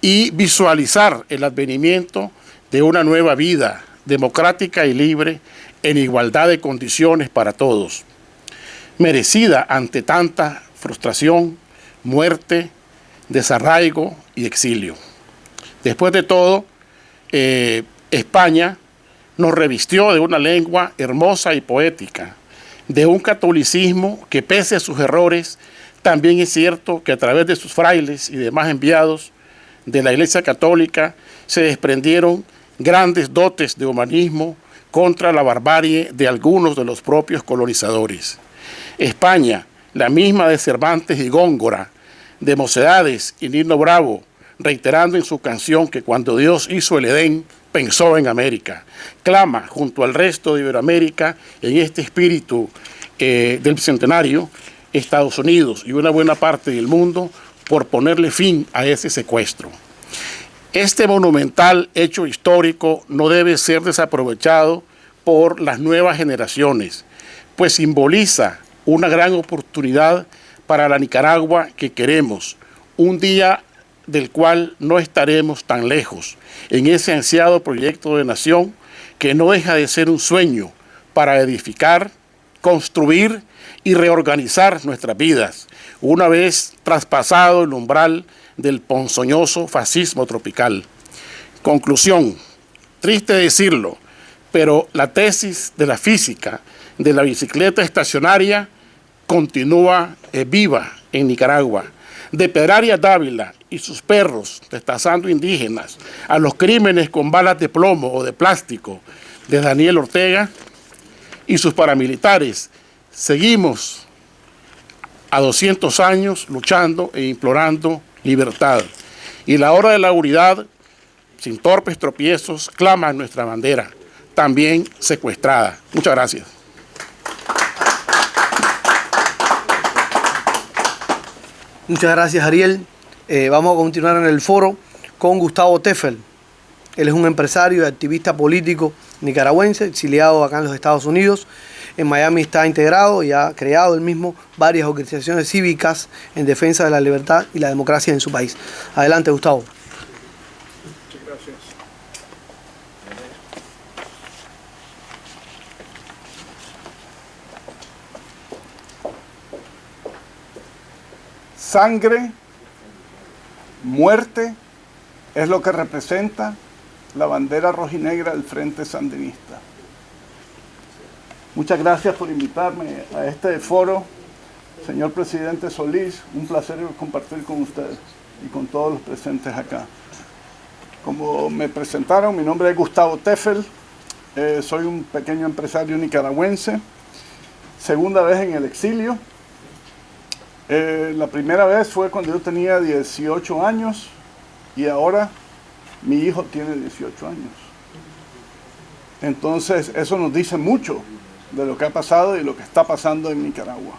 [SPEAKER 7] y visualizar el advenimiento de una nueva vida democrática y libre en igualdad de condiciones para todos, merecida ante tanta frustración, muerte, desarraigo y exilio. Después de todo, España nos revistió de una lengua hermosa y poética, de un catolicismo que pese a sus errores, también es cierto que a través de sus frailes y demás enviados de la Iglesia Católica se desprendieron grandes dotes de humanismo contra la barbarie de algunos de los propios colonizadores. España, la misma de Cervantes y Góngora, de Mocedades y Nino Bravo, reiterando en su canción que cuando Dios hizo el Edén, pensó en América, clama junto al resto de Iberoamérica en este espíritu del bicentenario, Estados Unidos y una buena parte del mundo por ponerle fin a ese secuestro. Este monumental hecho histórico no debe ser desaprovechado por las nuevas generaciones, pues simboliza una gran oportunidad para la Nicaragua que queremos, un día del cual no estaremos tan lejos, en ese ansiado proyecto de nación que no deja de ser un sueño para edificar, construir y reorganizar nuestras vidas, una vez traspasado el umbral del ponzoñoso fascismo tropical. Conclusión, triste decirlo, pero la tesis de la física de la bicicleta estacionaria continúa viva en Nicaragua. De Pedraria Dávila y sus perros destazando indígenas a los crímenes con balas de plomo o de plástico de Daniel Ortega y sus paramilitares, seguimos a 200 años luchando e implorando libertad. Y la hora de la unidad, sin torpes tropiezos, clama nuestra bandera, también secuestrada. Muchas gracias.
[SPEAKER 1] Muchas gracias, Ariel. Vamos a continuar en el foro con Gustavo Teffel. Él es un empresario y activista político nicaragüense, exiliado acá en los Estados Unidos. En Miami está integrado y ha creado él mismo varias organizaciones cívicas en defensa de la libertad y la democracia en su país. Adelante, Gustavo.
[SPEAKER 3] Muchas gracias. Sangre, muerte, es lo que representa la bandera rojinegra del Frente Sandinista. Muchas gracias por invitarme a este foro, señor presidente Solís. Un placer compartir con ustedes y con todos los presentes acá. Como me presentaron, mi nombre es Gustavo Teffel. Soy un pequeño empresario nicaragüense, segunda vez en el exilio. La primera vez fue cuando yo tenía 18 años y ahora mi hijo tiene 18 años. Entonces, eso nos dice mucho de lo que ha pasado y lo que está pasando en Nicaragua.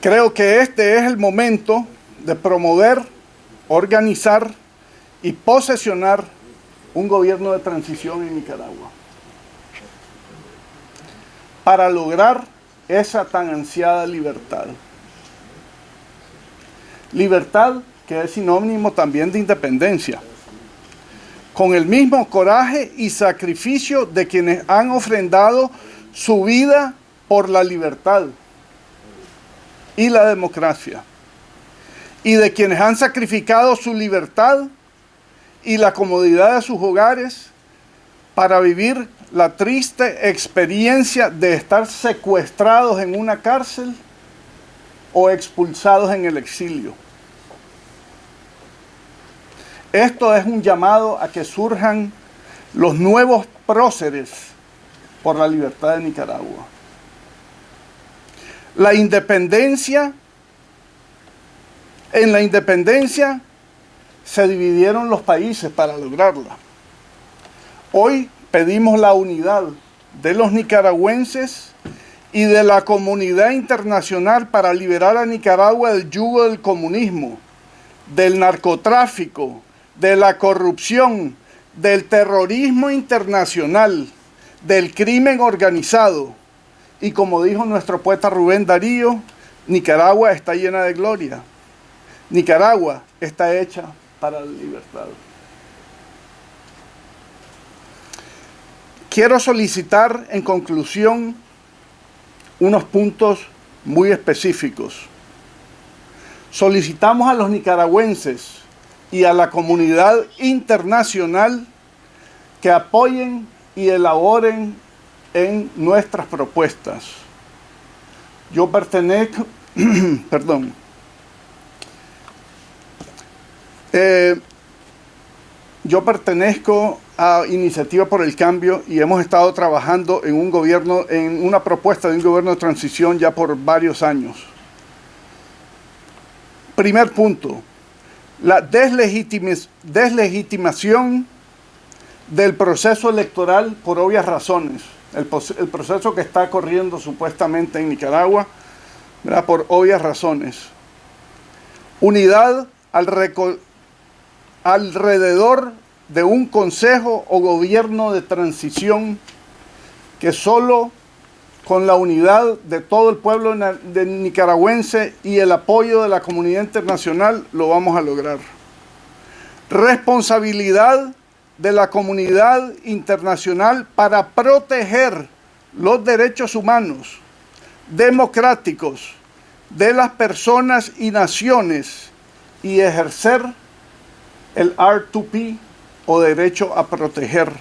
[SPEAKER 3] Creo que este es el momento de promover, organizar y posesionar un gobierno de transición en Nicaragua para lograr esa tan ansiada libertad. Libertad que es sinónimo también de independencia, con el mismo coraje y sacrificio de quienes han ofrendado su vida por la libertad y la democracia, y de quienes han sacrificado su libertad y la comodidad de sus hogares para vivir la triste experiencia de estar secuestrados en una cárcel o expulsados en el exilio. Esto es un llamado a que surjan los nuevos próceres por la libertad de Nicaragua. La independencia, en la independencia se dividieron los países para lograrla. Hoy pedimos la unidad de los nicaragüenses y de la comunidad internacional para liberar a Nicaragua del yugo del comunismo, del narcotráfico, de la corrupción, del terrorismo internacional, del crimen organizado. Y como dijo nuestro poeta Rubén Darío, Nicaragua está llena de gloria. Nicaragua está hecha para la libertad. Quiero solicitar en conclusión unos puntos muy específicos. Solicitamos a los nicaragüenses y a la comunidad internacional que apoyen y elaboren en nuestras propuestas. Yo pertenezco, yo pertenezco a Iniciativa por el Cambio y hemos estado trabajando en un gobierno, en una propuesta de un gobierno de transición ya por varios años. Primer punto, la deslegitimación del proceso electoral por obvias razones. El proceso que está corriendo supuestamente en Nicaragua, ¿verdad? Por obvias razones.
[SPEAKER 8] unidad alrededor de un consejo o gobierno de transición que solo con la unidad de todo el pueblo nicaragüense y el apoyo de la comunidad internacional lo vamos a lograr. Responsabilidad de la comunidad internacional para proteger los derechos humanos democráticos de las personas y naciones y ejercer el R2P o derecho a proteger,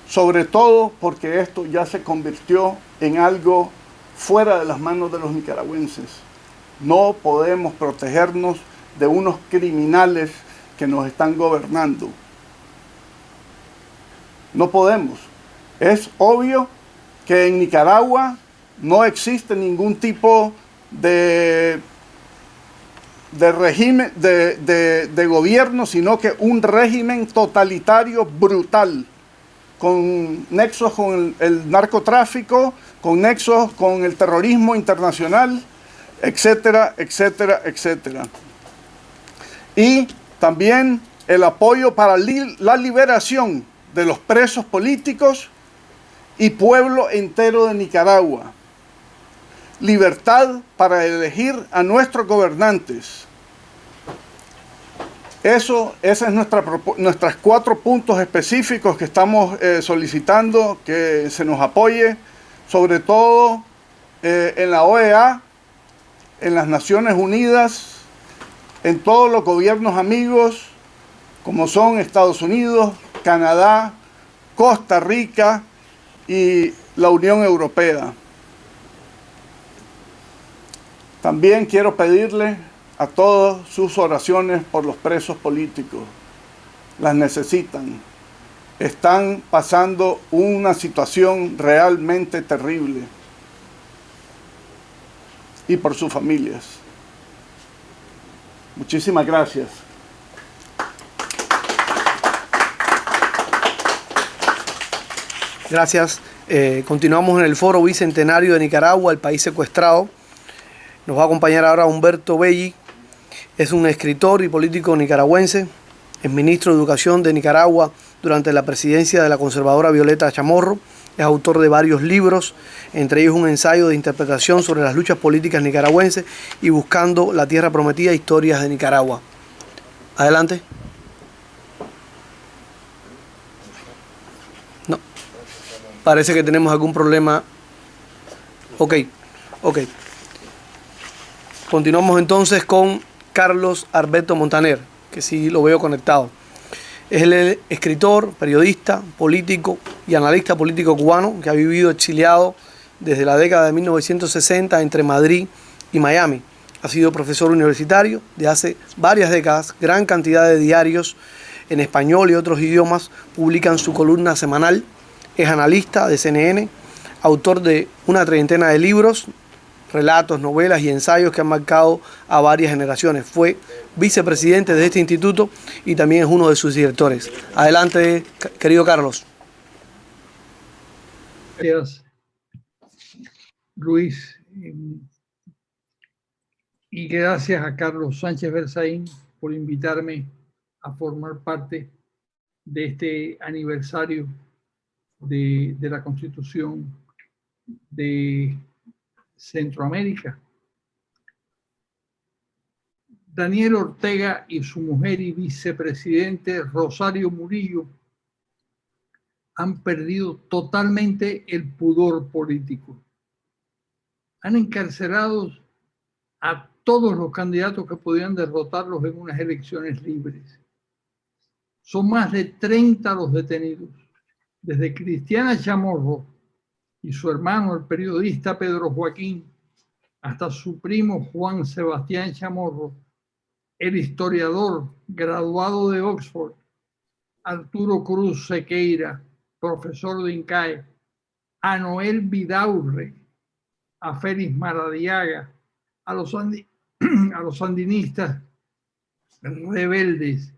[SPEAKER 8] sobre todo porque esto ya se convirtió en algo fuera de las manos de los nicaragüenses. No podemos protegernos de unos criminales que nos están gobernando. No podemos. Es obvio que en Nicaragua no existe ningún tipo de régimen, de gobierno, sino que un régimen totalitario brutal, con nexos con el narcotráfico, con nexos con el terrorismo internacional, etcétera, etcétera, etcétera. Y también el apoyo para la liberación de los presos políticos y pueblo entero de Nicaragua. Libertad para elegir a nuestros gobernantes. Esas es nuestras 4 puntos específicos que estamos solicitando que se nos apoye, sobre todo en la OEA, en las Naciones Unidas, en todos los gobiernos amigos, como son Estados Unidos, Canadá, Costa Rica y la Unión Europea. También quiero pedirle a todos sus oraciones por los presos políticos. Las necesitan. Están pasando una situación realmente terrible. Y por sus familias. Muchísimas gracias.
[SPEAKER 1] Gracias. Continuamos en el Foro Bicentenario de Nicaragua, el país secuestrado. Nos va a acompañar ahora Humberto Belli. Es un escritor y político nicaragüense. Es ministro de Educación de Nicaragua durante la presidencia de la conservadora Violeta Chamorro. Es autor de varios libros, entre ellos un ensayo de interpretación sobre las luchas políticas nicaragüenses y Buscando la Tierra Prometida, Historias de Nicaragua. Adelante. No. Parece que tenemos algún problema. Ok. Continuamos entonces con Carlos Alberto Montaner, que sí lo veo conectado. Es el escritor, periodista, político y analista político cubano que ha vivido exiliado desde la década de 1960 entre Madrid y Miami. Ha sido profesor universitario de hace varias décadas, gran cantidad de diarios en español y otros idiomas publican su columna semanal. Es analista de CNN, autor de una treintena de libros, relatos, novelas y ensayos que han marcado a varias generaciones. Fue vicepresidente de este instituto y también es uno de sus directores. Adelante, querido Carlos.
[SPEAKER 9] Gracias, Luis. Y gracias a Carlos Sánchez Berzaín por invitarme a formar parte de este aniversario de la Constitución de Centroamérica. Daniel Ortega y su mujer y vicepresidente Rosario Murillo han perdido totalmente el pudor político. Han encarcelado a todos los candidatos que podían derrotarlos en unas elecciones libres. Son más de 30 los detenidos, desde Cristiana Chamorro y su hermano, el periodista Pedro Joaquín, hasta su primo Juan Sebastián Chamorro, el historiador graduado de Oxford, Arturo Cruz Sequeira, profesor de INCAE, a Noel Vidaurre, a Félix Maradiaga, a los sandinistas rebeldes,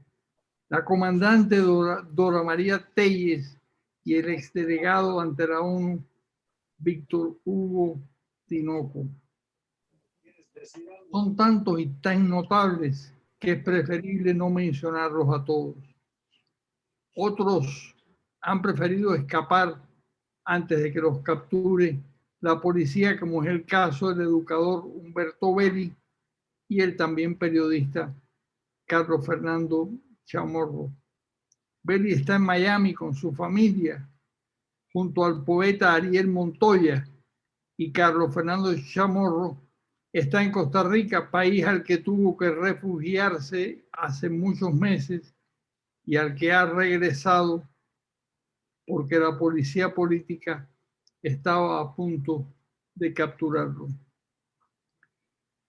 [SPEAKER 9] la comandante Dora María Telles y el exdelegado ante la ONU, Víctor Hugo Tinoco. Son tantos y tan notables que es preferible no mencionarlos a todos. Otros han preferido escapar antes de que los capture la policía, como es el caso del educador Humberto Belli y el también periodista Carlos Fernando Chamorro. Belli está en Miami con su familia, junto al poeta Ariel Montoya, y Carlos Fernando Chamorro está en Costa Rica, país al que tuvo que refugiarse hace muchos meses y al que ha regresado porque la policía política estaba a punto de capturarlo.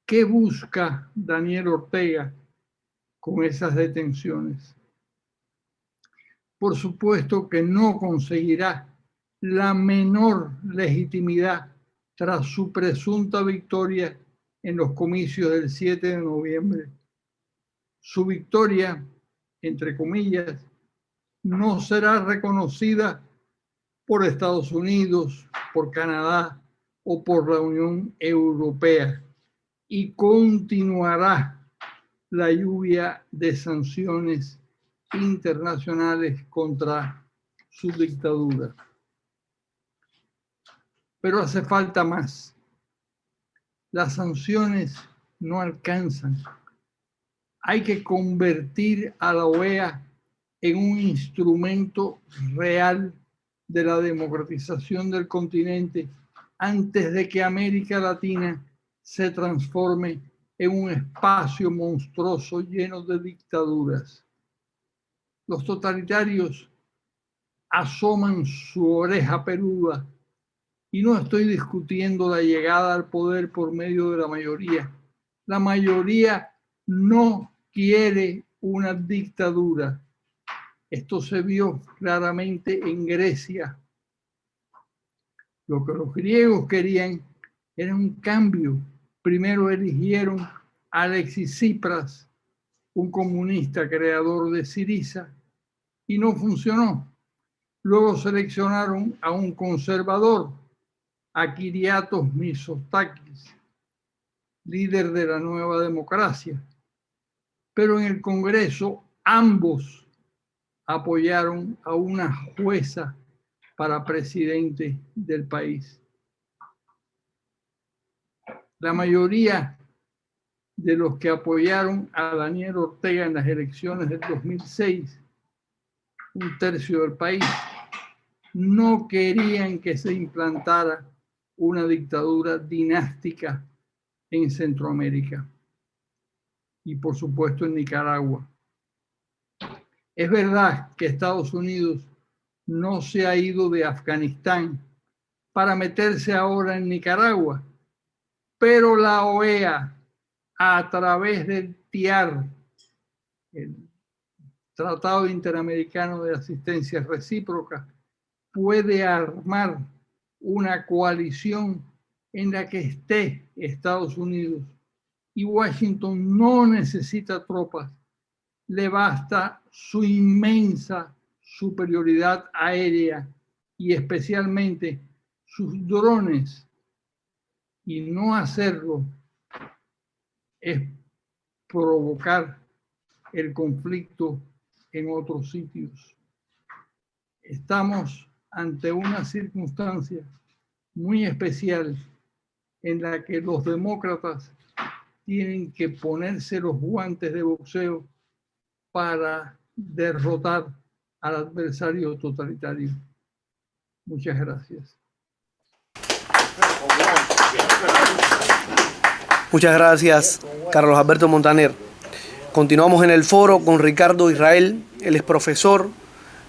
[SPEAKER 9] ¿Qué busca Daniel Ortega con esas detenciones? Por supuesto que no conseguirá la menor legitimidad tras su presunta victoria en los comicios del 7 de noviembre. Su victoria, entre comillas, no será reconocida por Estados Unidos, por Canadá o por la Unión Europea y continuará la lluvia de sanciones internacionales contra su dictadura. Pero hace falta más. Las sanciones no alcanzan. Hay que convertir a la OEA en un instrumento real de la democratización del continente antes de que América Latina se transforme en un espacio monstruoso lleno de dictaduras. Los totalitarios asoman su oreja peluda y no estoy discutiendo la llegada al poder por medio de la mayoría. La mayoría no quiere una dictadura. Esto se vio claramente en Grecia. Lo que los griegos querían era un cambio. Primero eligieron a Alexis Tsipras, un comunista creador de Syriza, y no funcionó. Luego seleccionaron a un conservador, a Kyriatos Mitsotakis, líder de la Nueva Democracia. Pero en el Congreso ambos apoyaron a una jueza para presidente del país. La mayoría de los que apoyaron a Daniel Ortega en las elecciones del 2006, un tercio del país, no querían que se implantara una dictadura dinástica en Centroamérica y por supuesto en Nicaragua. Es verdad que Estados Unidos no se ha ido de Afganistán para meterse ahora en Nicaragua, pero la OEA, a través del TIAR, el Tratado Interamericano de Asistencia Recíproca, puede armar una coalición en la que esté Estados Unidos y Washington no necesita tropas, le basta su inmensa superioridad aérea y especialmente sus drones, y no hacerlo es provocar el conflicto en otros sitios. Estamos ante una circunstancia muy especial en la que los demócratas tienen que ponerse los guantes de boxeo para derrotar al adversario totalitario. Muchas gracias.
[SPEAKER 1] Muchas gracias, Carlos Alberto Montaner. Continuamos en el foro con Ricardo Israel. Él es profesor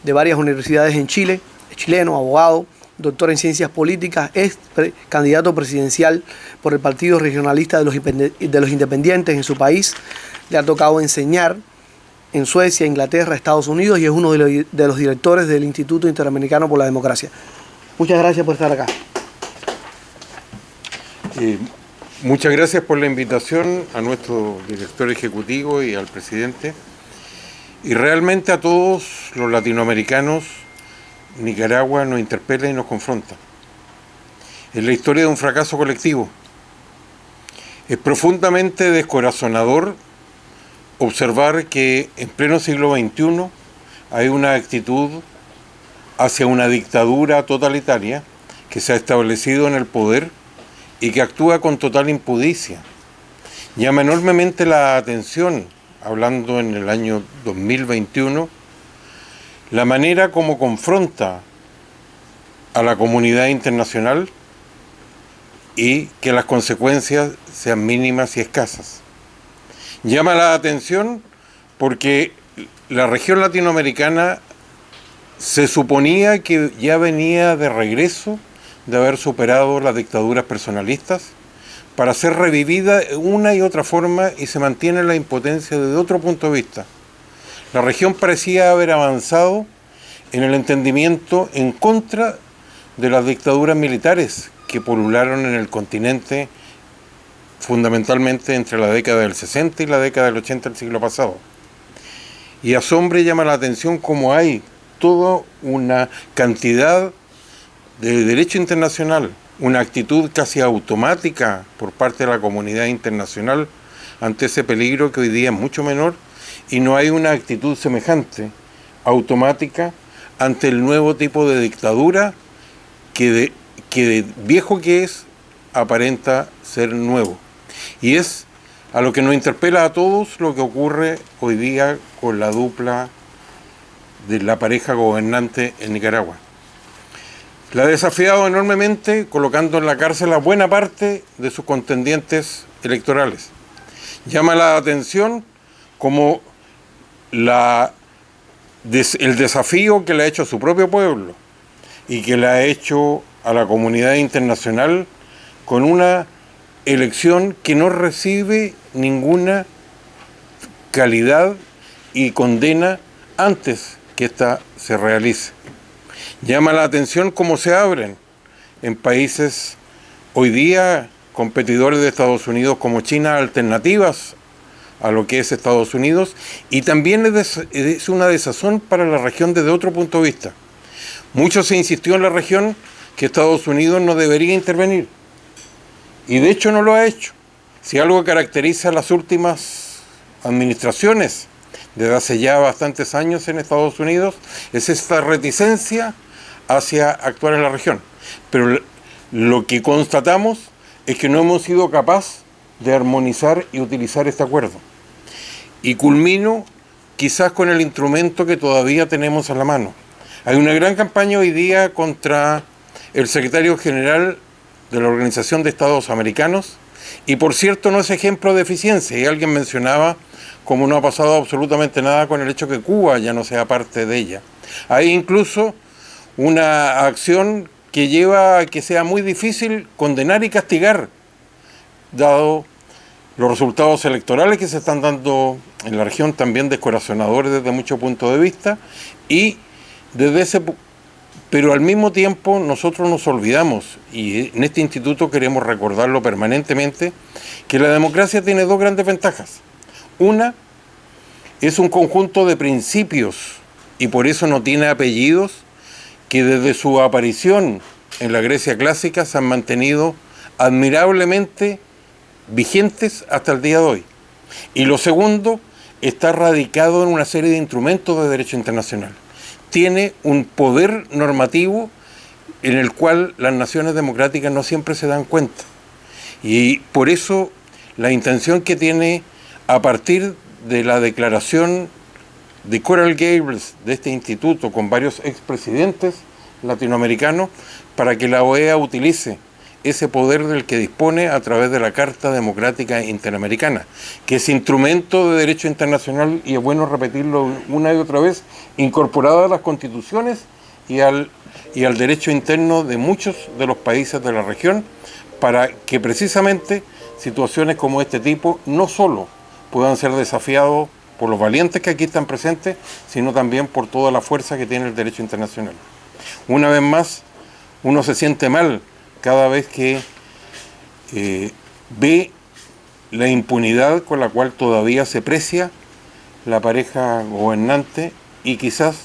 [SPEAKER 1] de varias universidades en Chile, es chileno, abogado, doctor en ciencias políticas, es candidato presidencial por el Partido Regionalista de los Independientes en su país. Le ha tocado enseñar en Suecia, Inglaterra, Estados Unidos y es uno de los directores del Instituto Interamericano por la Democracia. Muchas gracias por estar acá.
[SPEAKER 10] Muchas gracias por la invitación a nuestro director ejecutivo y al presidente. Y realmente a todos los latinoamericanos, Nicaragua nos interpela y nos confronta. Es la historia de un fracaso colectivo. Es profundamente descorazonador observar que en pleno siglo XXI hay una actitud hacia una dictadura totalitaria que se ha establecido en el poder y que actúa con total impudicia. Llama enormemente la atención, hablando en el año 2021, la manera como confronta a la comunidad internacional y que las consecuencias sean mínimas y escasas. Llama la atención porque la región latinoamericana se suponía que ya venía de regreso de haber superado las dictaduras personalistas para ser revivida de una y otra forma, y se mantiene la impotencia desde otro punto de vista. La región parecía haber avanzado en el entendimiento en contra de las dictaduras militares que pulularon en el continente fundamentalmente entre la década del 60 y la década del 80 del siglo pasado. Y asombra y llama la atención cómo hay toda una cantidad de derecho internacional, una actitud casi automática por parte de la comunidad internacional ante ese peligro que hoy día es mucho menor, y no hay una actitud semejante, automática, ante el nuevo tipo de dictadura que de viejo que es, aparenta ser nuevo. Y es a lo que nos interpela a todos lo que ocurre hoy día con la dupla de la pareja gobernante en Nicaragua. La ha desafiado enormemente, colocando en la cárcel a buena parte de sus contendientes electorales. Llama la atención como el desafío que le ha hecho a su propio pueblo y que le ha hecho a la comunidad internacional con una elección que no recibe ninguna calidad y condena antes que ésta se realice. Llama la atención cómo se abren en países hoy día competidores de Estados Unidos como China alternativas a lo que es Estados Unidos, y también es una desazón para la región desde otro punto de vista. Mucho se insistió en la región que Estados Unidos no debería intervenir, y de hecho no lo ha hecho. Si algo caracteriza a las últimas administraciones desde hace ya bastantes años en Estados Unidos, es esta reticencia hacia actuar en la región. Pero lo que constatamos es que no hemos sido capaces de armonizar y utilizar este acuerdo. Y culmino quizás con el instrumento que todavía tenemos a la mano. Hay una gran campaña hoy día contra el secretario general de la Organización de Estados Americanos, y por cierto no es ejemplo de eficiencia, y alguien mencionaba como no ha pasado absolutamente nada con el hecho que Cuba ya no sea parte de ella. Hay incluso una acción que lleva a que sea muy difícil condenar y castigar, dado los resultados electorales que se están dando en la región, también descorazonadores desde muchos puntos de vista, y pero al mismo tiempo nosotros nos olvidamos, y en este instituto queremos recordarlo permanentemente, que la democracia tiene dos grandes ventajas. Una es un conjunto de principios, y por eso no tiene apellidos, que desde su aparición en la Grecia clásica se han mantenido admirablemente vigentes hasta el día de hoy. Y lo segundo está radicado en una serie de instrumentos de derecho internacional. Tiene un poder normativo en el cual las naciones democráticas no siempre se dan cuenta. Y por eso la intención que tiene a partir de la declaración de Coral Gables de este instituto con varios expresidentes latinoamericanos, para que la OEA utilice ese poder del que dispone a través de la Carta Democrática Interamericana, que es instrumento de derecho internacional, y es bueno repetirlo una y otra vez, incorporado a las constituciones y al derecho interno de muchos de los países de la región, para que precisamente situaciones como este tipo no solo puedan ser desafiados por los valientes que aquí están presentes, sino también por toda la fuerza que tiene el derecho internacional. Una vez más, uno se siente mal cada vez que ve la impunidad con la cual todavía se precia la pareja gobernante, y quizás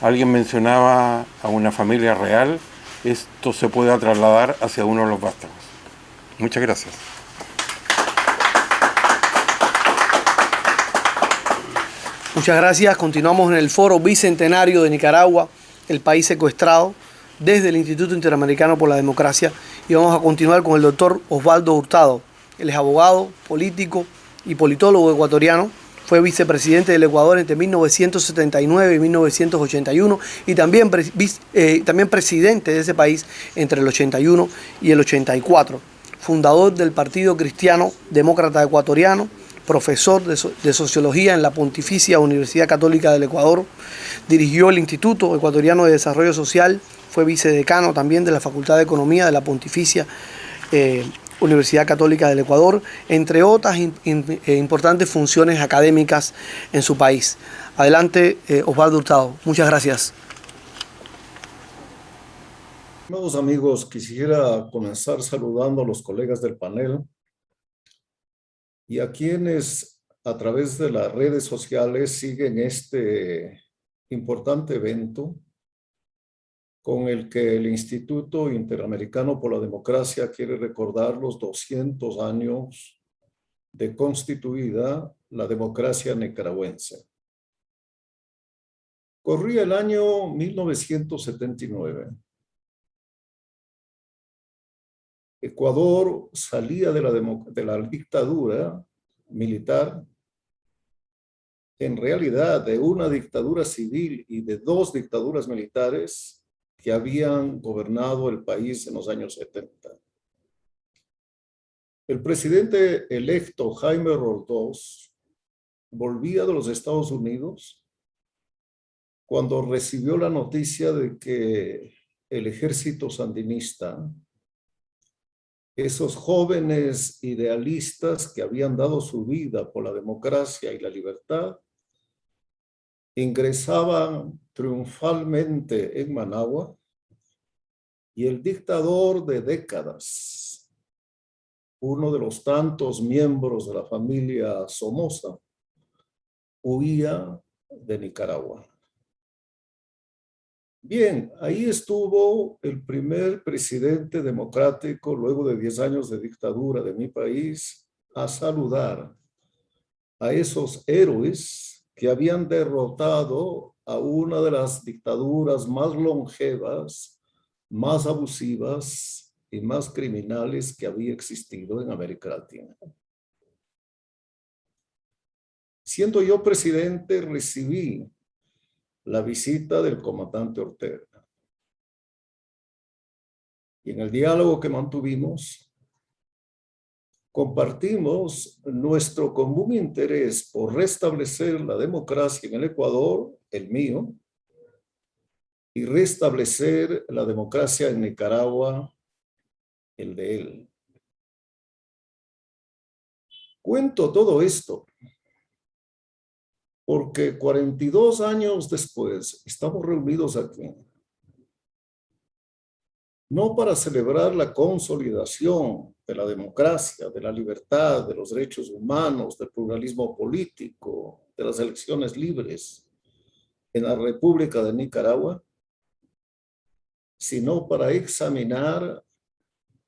[SPEAKER 10] alguien mencionaba a una familia real, esto se pueda trasladar hacia uno de los vástagos. Muchas gracias.
[SPEAKER 1] Muchas gracias. Continuamos en el foro bicentenario de Nicaragua, el país secuestrado, desde el Instituto Interamericano por la Democracia. Y vamos a continuar con el doctor Osvaldo Hurtado. Él es abogado, político y politólogo ecuatoriano. Fue vicepresidente del Ecuador entre 1979 y 1981 y también presidente de ese país entre el 81 y el 84. Fundador del Partido Cristiano Demócrata Ecuatoriano, profesor de Sociología en la Pontificia Universidad Católica del Ecuador, dirigió el Instituto Ecuatoriano de Desarrollo Social, fue vicedecano también de la Facultad de Economía de la Pontificia Universidad Católica del Ecuador, entre otras importantes funciones académicas en su país. Adelante, Osvaldo Hurtado. Muchas gracias.
[SPEAKER 11] Estimados amigos, quisiera comenzar saludando a los colegas del panel y a quienes a través de las redes sociales siguen este importante evento con el que el Instituto Interamericano por la Democracia quiere recordar los 200 años de constituida la democracia nicaragüense. Corría el año 1979. Ecuador salía de la dictadura militar, en realidad de una dictadura civil y de dos dictaduras militares que habían gobernado el país en los años 70. El presidente electo Jaime Roldós volvía de los Estados Unidos cuando recibió la noticia de que el ejército sandinista, esos jóvenes idealistas que habían dado su vida por la democracia y la libertad, ingresaban triunfalmente en Managua y el dictador de décadas, uno de los tantos miembros de la familia Somoza, huía de Nicaragua. Bien, ahí estuvo el primer presidente democrático, luego de 10 años de dictadura de mi país, a saludar a esos héroes que habían derrotado a una de las dictaduras más longevas, más abusivas y más criminales que había existido en América Latina. Siendo yo presidente, recibí la visita del comandante Ortega. Y en el diálogo que mantuvimos, compartimos nuestro común interés por restablecer la democracia en el Ecuador, el mío, y restablecer la democracia en Nicaragua, el de él. Cuento todo esto porque 42 años después estamos reunidos aquí, no para celebrar la consolidación de la democracia, de la libertad, de los derechos humanos, del pluralismo político, de las elecciones libres en la República de Nicaragua, sino para examinar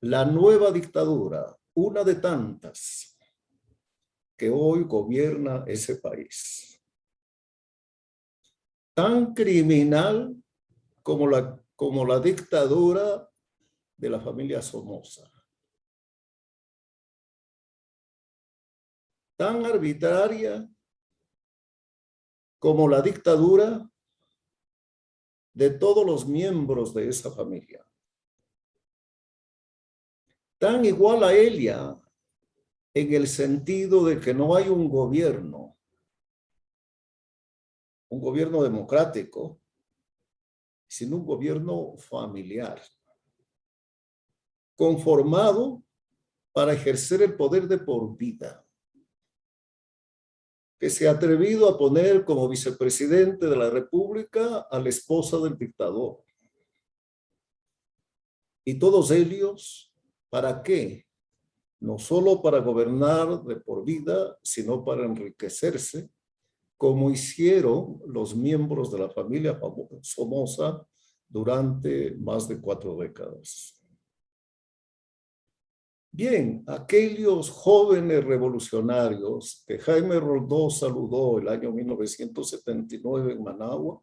[SPEAKER 11] la nueva dictadura, una de tantas, que hoy gobierna ese país. Tan criminal como la dictadura de la familia Somoza. Tan arbitraria como la dictadura de todos los miembros de esa familia. Tan igual a ella en el sentido de que no hay un gobierno democrático, sino un gobierno familiar, conformado para ejercer el poder de por vida, que se ha atrevido a poner como vicepresidente de la República a la esposa del dictador. Y todos ellos, ¿para qué? No solo para gobernar de por vida, sino para enriquecerse, como hicieron los miembros de la familia Somoza durante más de 4 décadas. Bien, aquellos jóvenes revolucionarios que Jaime Roldós saludó el año 1979 en Managua,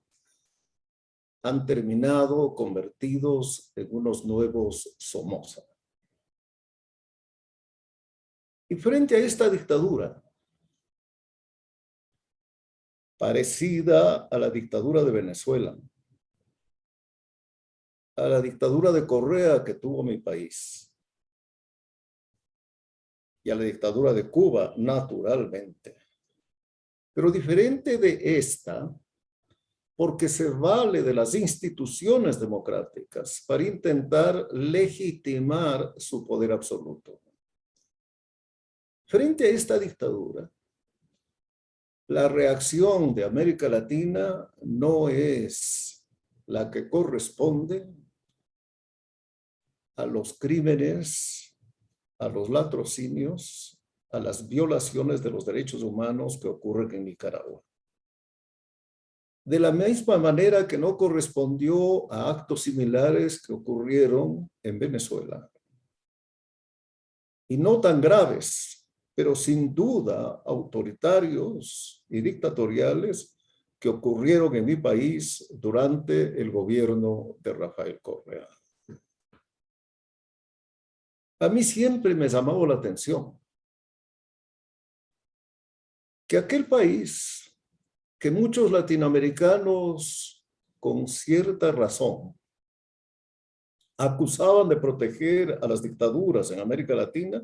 [SPEAKER 11] han terminado convertidos en unos nuevos Somoza. Y frente a esta dictadura, parecida a la dictadura de Venezuela, a la dictadura de Correa que tuvo mi país, y a la dictadura de Cuba, naturalmente. Pero diferente de esta, porque se vale de las instituciones democráticas para intentar legitimar su poder absoluto. Frente a esta dictadura, la reacción de América Latina no es la que corresponde a los crímenes, a los latrocinios, a las violaciones de los derechos humanos que ocurren en Nicaragua. De la misma manera que no correspondió a actos similares que ocurrieron en Venezuela. Y no tan graves, pero sin duda autoritarios y dictatoriales que ocurrieron en mi país durante el gobierno de Rafael Correa. A mí siempre me llamó la atención que aquel país que muchos latinoamericanos con cierta razón acusaban de proteger a las dictaduras en América Latina,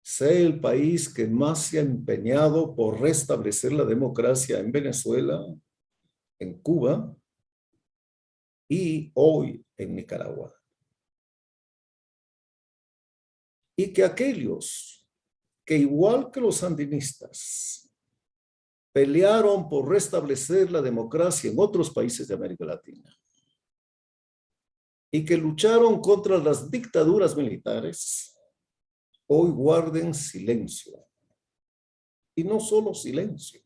[SPEAKER 11] sea el país que más se ha empeñado por restablecer la democracia en Venezuela, en Cuba y hoy en Nicaragua. Y que aquellos que igual que los sandinistas pelearon por restablecer la democracia en otros países de América Latina y que lucharon contra las dictaduras militares, hoy guarden silencio. Y no solo silencio,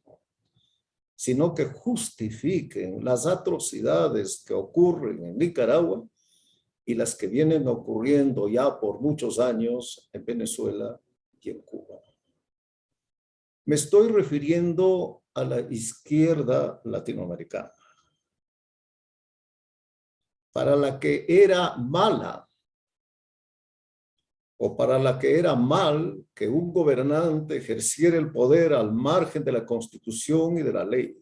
[SPEAKER 11] sino que justifiquen las atrocidades que ocurren en Nicaragua y las que vienen ocurriendo ya por muchos años en Venezuela y en Cuba. Me estoy refiriendo a la izquierda latinoamericana, para la que era mala o para la que era mal que un gobernante ejerciera el poder al margen de la Constitución y de la ley,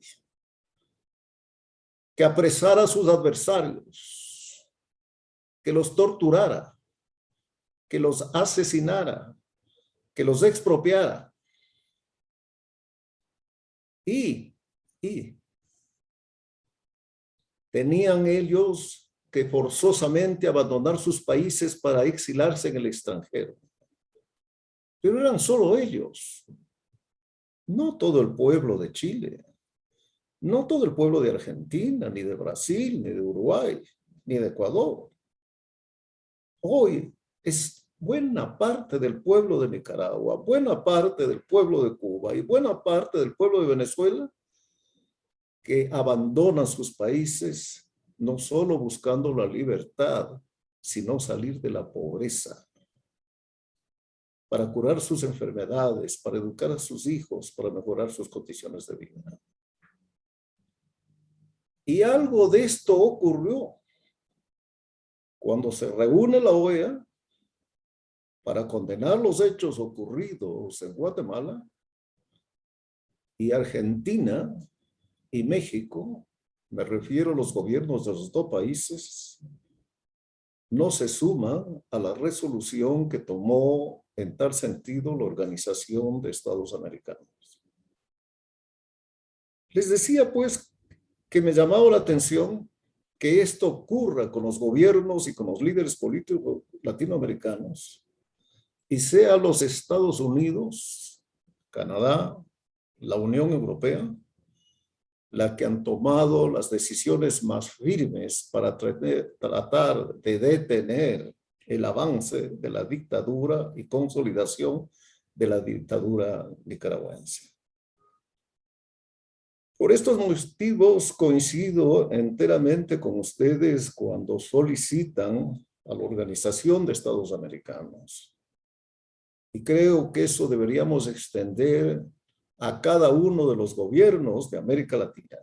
[SPEAKER 11] que apresara a sus adversarios, que los torturara, que los asesinara, que los expropiara. Y tenían ellos que forzosamente abandonar sus países para exilarse en el extranjero. Pero eran solo ellos, no todo el pueblo de Chile, no todo el pueblo de Argentina, ni de Brasil, ni de Uruguay, ni de Ecuador. Hoy es buena parte del pueblo de Nicaragua, buena parte del pueblo de Cuba y buena parte del pueblo de Venezuela que abandonan sus países no solo buscando la libertad, sino salir de la pobreza para curar sus enfermedades, para educar a sus hijos, para mejorar sus condiciones de vida. Y algo de esto ocurrió cuando se reúne la OEA para condenar los hechos ocurridos en Guatemala, y Argentina y México, me refiero a los gobiernos de los dos países, no se suman a la resolución que tomó en tal sentido la Organización de Estados Americanos. Les decía pues que me llamaba la atención que esto ocurra con los gobiernos y con los líderes políticos latinoamericanos, y sea los Estados Unidos, Canadá, la Unión Europea, la que han tomado las decisiones más firmes para tratar de detener el avance de la dictadura y consolidación de la dictadura nicaragüense. Por estos motivos coincido enteramente con ustedes cuando solicitan a la Organización de Estados Americanos. Y creo que eso deberíamos extender a cada uno de los gobiernos de América Latina,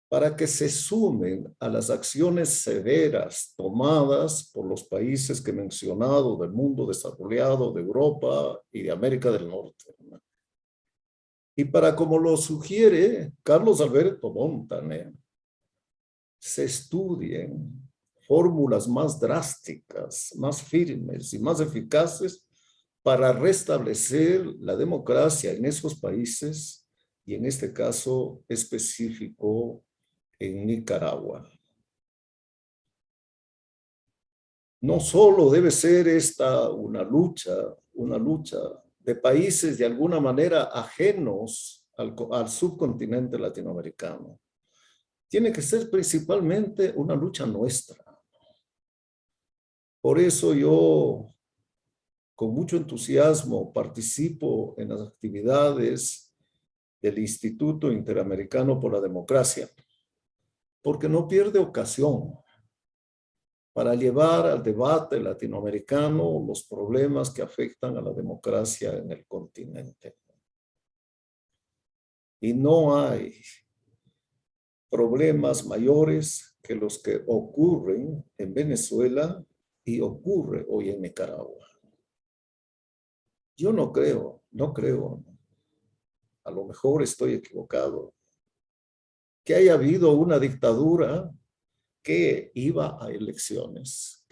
[SPEAKER 11] para que se sumen a las acciones severas tomadas por los países que he mencionado del mundo desarrollado, de Europa y de América del Norte. Y para, como lo sugiere Carlos Alberto Montaner, se estudien fórmulas más drásticas, más firmes y más eficaces para restablecer la democracia en esos países y en este caso específico en Nicaragua. No solo debe ser esta una lucha de países de alguna manera ajenos al subcontinente latinoamericano. Tiene que ser principalmente una lucha nuestra. Por eso yo, con mucho entusiasmo, participo en las actividades del Instituto Interamericano por la Democracia, porque no pierde ocasión para llevar al debate latinoamericano los problemas que afectan a la democracia en el continente. Y no hay problemas mayores que los que ocurren en Venezuela y ocurre hoy en Nicaragua. Yo no creo, a lo mejor estoy equivocado, que haya habido una dictadura que iba a elecciones,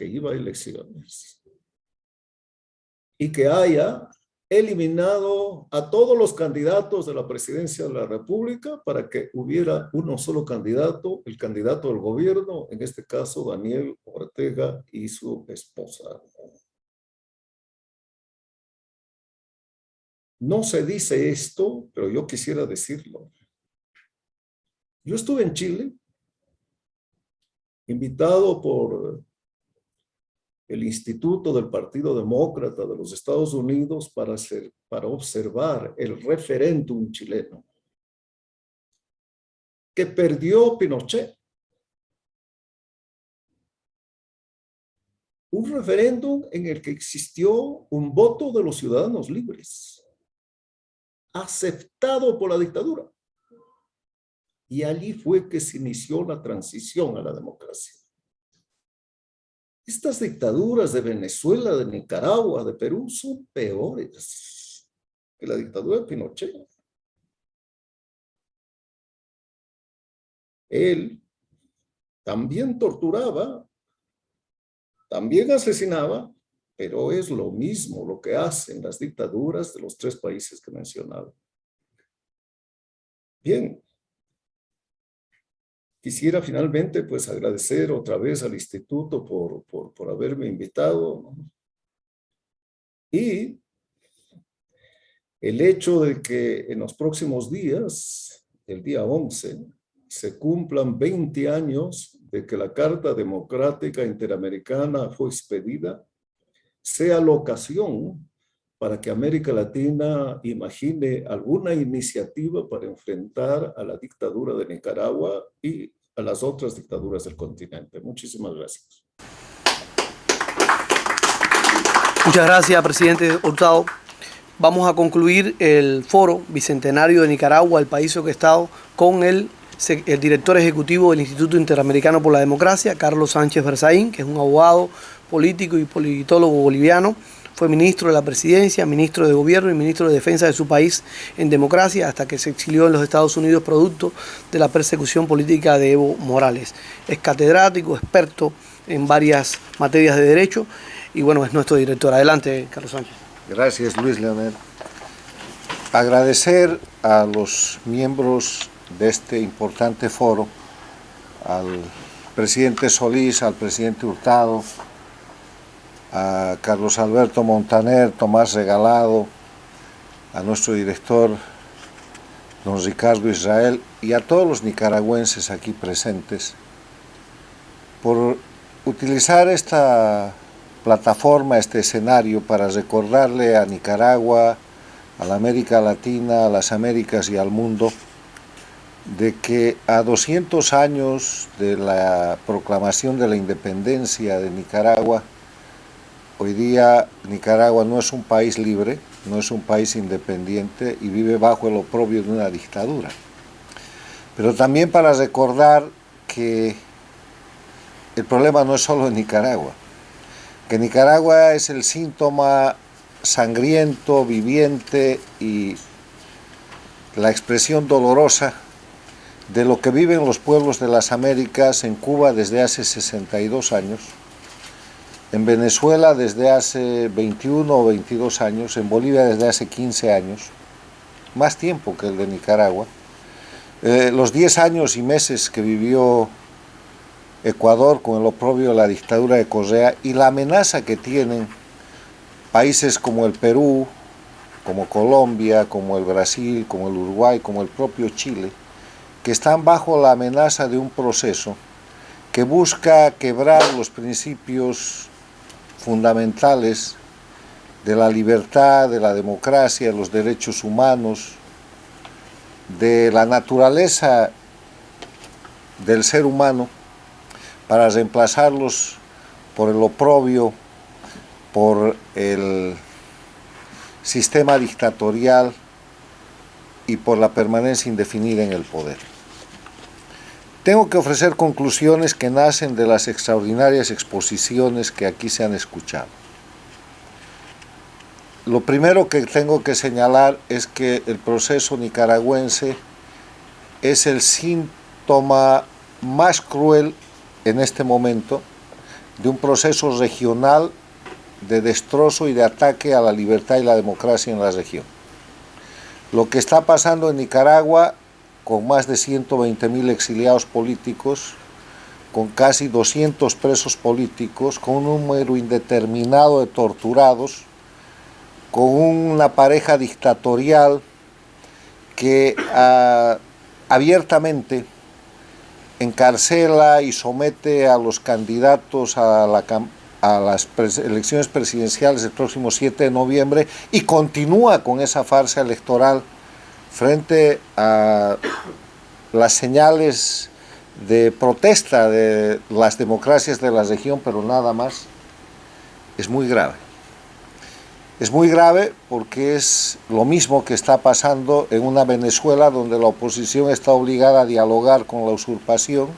[SPEAKER 11] y que haya eliminado a todos los candidatos de la presidencia de la República para que hubiera uno solo candidato, el candidato del gobierno, en este caso Daniel Ortega y su esposa. No se dice esto, pero yo quisiera decirlo. Yo estuve en Chile, invitado por el Instituto del Partido Demócrata de los Estados Unidos para observar el referéndum chileno que perdió Pinochet. Un referéndum en el que existió un voto de los ciudadanos libres, aceptado por la dictadura. Y allí fue que se inició la transición a la democracia. Estas dictaduras de Venezuela, de Nicaragua, de Perú son peores que la dictadura de Pinochet. Él también torturaba, también asesinaba, pero es lo mismo lo que hacen las dictaduras de los tres países que he mencionado. Bien. Quisiera finalmente pues agradecer otra vez al instituto por haberme invitado, ¿no? Y el hecho de que en los próximos días, el día 11, se cumplan 20 años de que la Carta Democrática Interamericana fue expedida, sea la ocasión para que América Latina imagine alguna iniciativa para enfrentar a la dictadura de Nicaragua y a las otras dictaduras del continente. Muchísimas gracias.
[SPEAKER 1] Muchas gracias, presidente Hurtado. Vamos a concluir el foro bicentenario de Nicaragua, el país orquestado, con el director ejecutivo del Instituto Interamericano por la Democracia, Carlos Sánchez Berzaín, que es un abogado, político y politólogo boliviano. Fue ministro de la presidencia, ministro de gobierno y ministro de defensa de su país en democracia hasta que se exilió en los Estados Unidos producto de la persecución política de Evo Morales. Es catedrático, experto en varias materias de derecho y bueno, es nuestro director. Adelante, Carlos Sánchez.
[SPEAKER 12] Gracias, Luis Leonel. Agradecer a los miembros de este importante foro, al presidente Solís, al presidente Hurtado, a Carlos Alberto Montaner, Tomás Regalado, a nuestro director, don Ricardo Israel, y a todos los nicaragüenses aquí presentes, por utilizar esta plataforma, este escenario, para recordarle a Nicaragua, a la América Latina, a las Américas y al mundo, de que a 200 años de la proclamación de la independencia de Nicaragua, hoy día Nicaragua no es un país libre, no es un país independiente y vive bajo el oprobio de una dictadura. Pero también para recordar que el problema no es solo en Nicaragua, que Nicaragua es el síntoma sangriento, viviente y la expresión dolorosa de lo que viven los pueblos de las Américas en Cuba desde hace 62 años, en Venezuela desde hace 21 o 22 años, en Bolivia desde hace 15 años, más tiempo que el de Nicaragua. Los 10 años y meses que vivió Ecuador con el oprobio de la dictadura de Correa y la amenaza que tienen países como el Perú, como Colombia, como el Brasil, como el Uruguay, como el propio Chile, que están bajo la amenaza de un proceso que busca quebrar los principios fundamentales de la libertad, de la democracia, de los derechos humanos, de la naturaleza del ser humano, para reemplazarlos por el oprobio, por el sistema dictatorial y por la permanencia indefinida en el poder. Tengo que ofrecer conclusiones que nacen de las extraordinarias exposiciones que aquí se han escuchado. Lo primero que tengo que señalar es que el proceso nicaragüense es el síntoma más cruel en este momento de un proceso regional de destrozo y de ataque a la libertad y la democracia en la región. Lo que está pasando en Nicaragua, con más de 120.000 exiliados políticos, con casi 200 presos políticos, con un número indeterminado de torturados, con una pareja dictatorial que abiertamente encarcela y somete a los candidatos a las elecciones presidenciales del próximo 7 de noviembre y continúa con esa farsa electoral frente a las señales de protesta de las democracias de la región, pero nada más, es muy grave. Es muy grave porque es lo mismo que está pasando en una Venezuela donde la oposición está obligada a dialogar con la usurpación,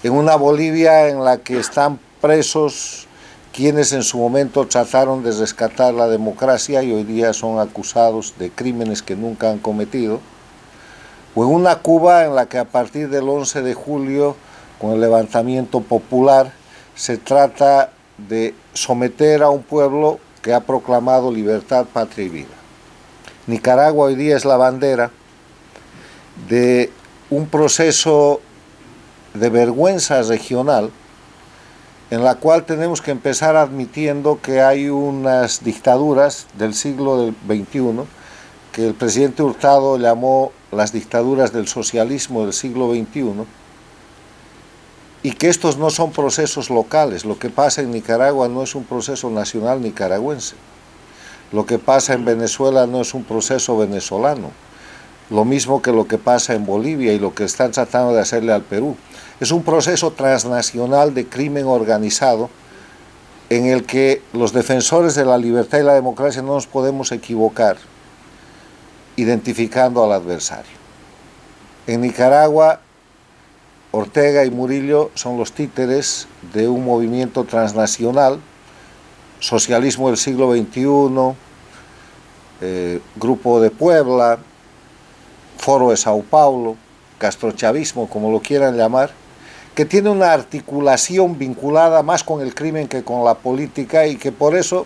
[SPEAKER 12] en una Bolivia en la que están presos quienes en su momento trataron de rescatar la democracia y hoy día son acusados de crímenes que nunca han cometido, o en una Cuba en la que a partir del 11 de julio, con el levantamiento popular, se trata de someter a un pueblo que ha proclamado libertad, patria y vida. Nicaragua hoy día es la bandera de un proceso de vergüenza regional en la cual tenemos que empezar admitiendo que hay unas dictaduras del siglo XXI que el presidente Hurtado llamó las dictaduras del socialismo del siglo XXI y que estos no son procesos locales. Lo que pasa en Nicaragua no es un proceso nacional nicaragüense. Lo que pasa en Venezuela no es un proceso venezolano. Lo mismo que lo que pasa en Bolivia y lo que están tratando de hacerle al Perú. Es un proceso transnacional de crimen organizado en el que los defensores de la libertad y la democracia no nos podemos equivocar identificando al adversario. En Nicaragua, Ortega y Murillo son los títeres de un movimiento transnacional, socialismo del siglo XXI, Grupo de Puebla, Foro de Sao Paulo, castrochavismo, como lo quieran llamar, que tiene una articulación vinculada más con el crimen que con la política y que por eso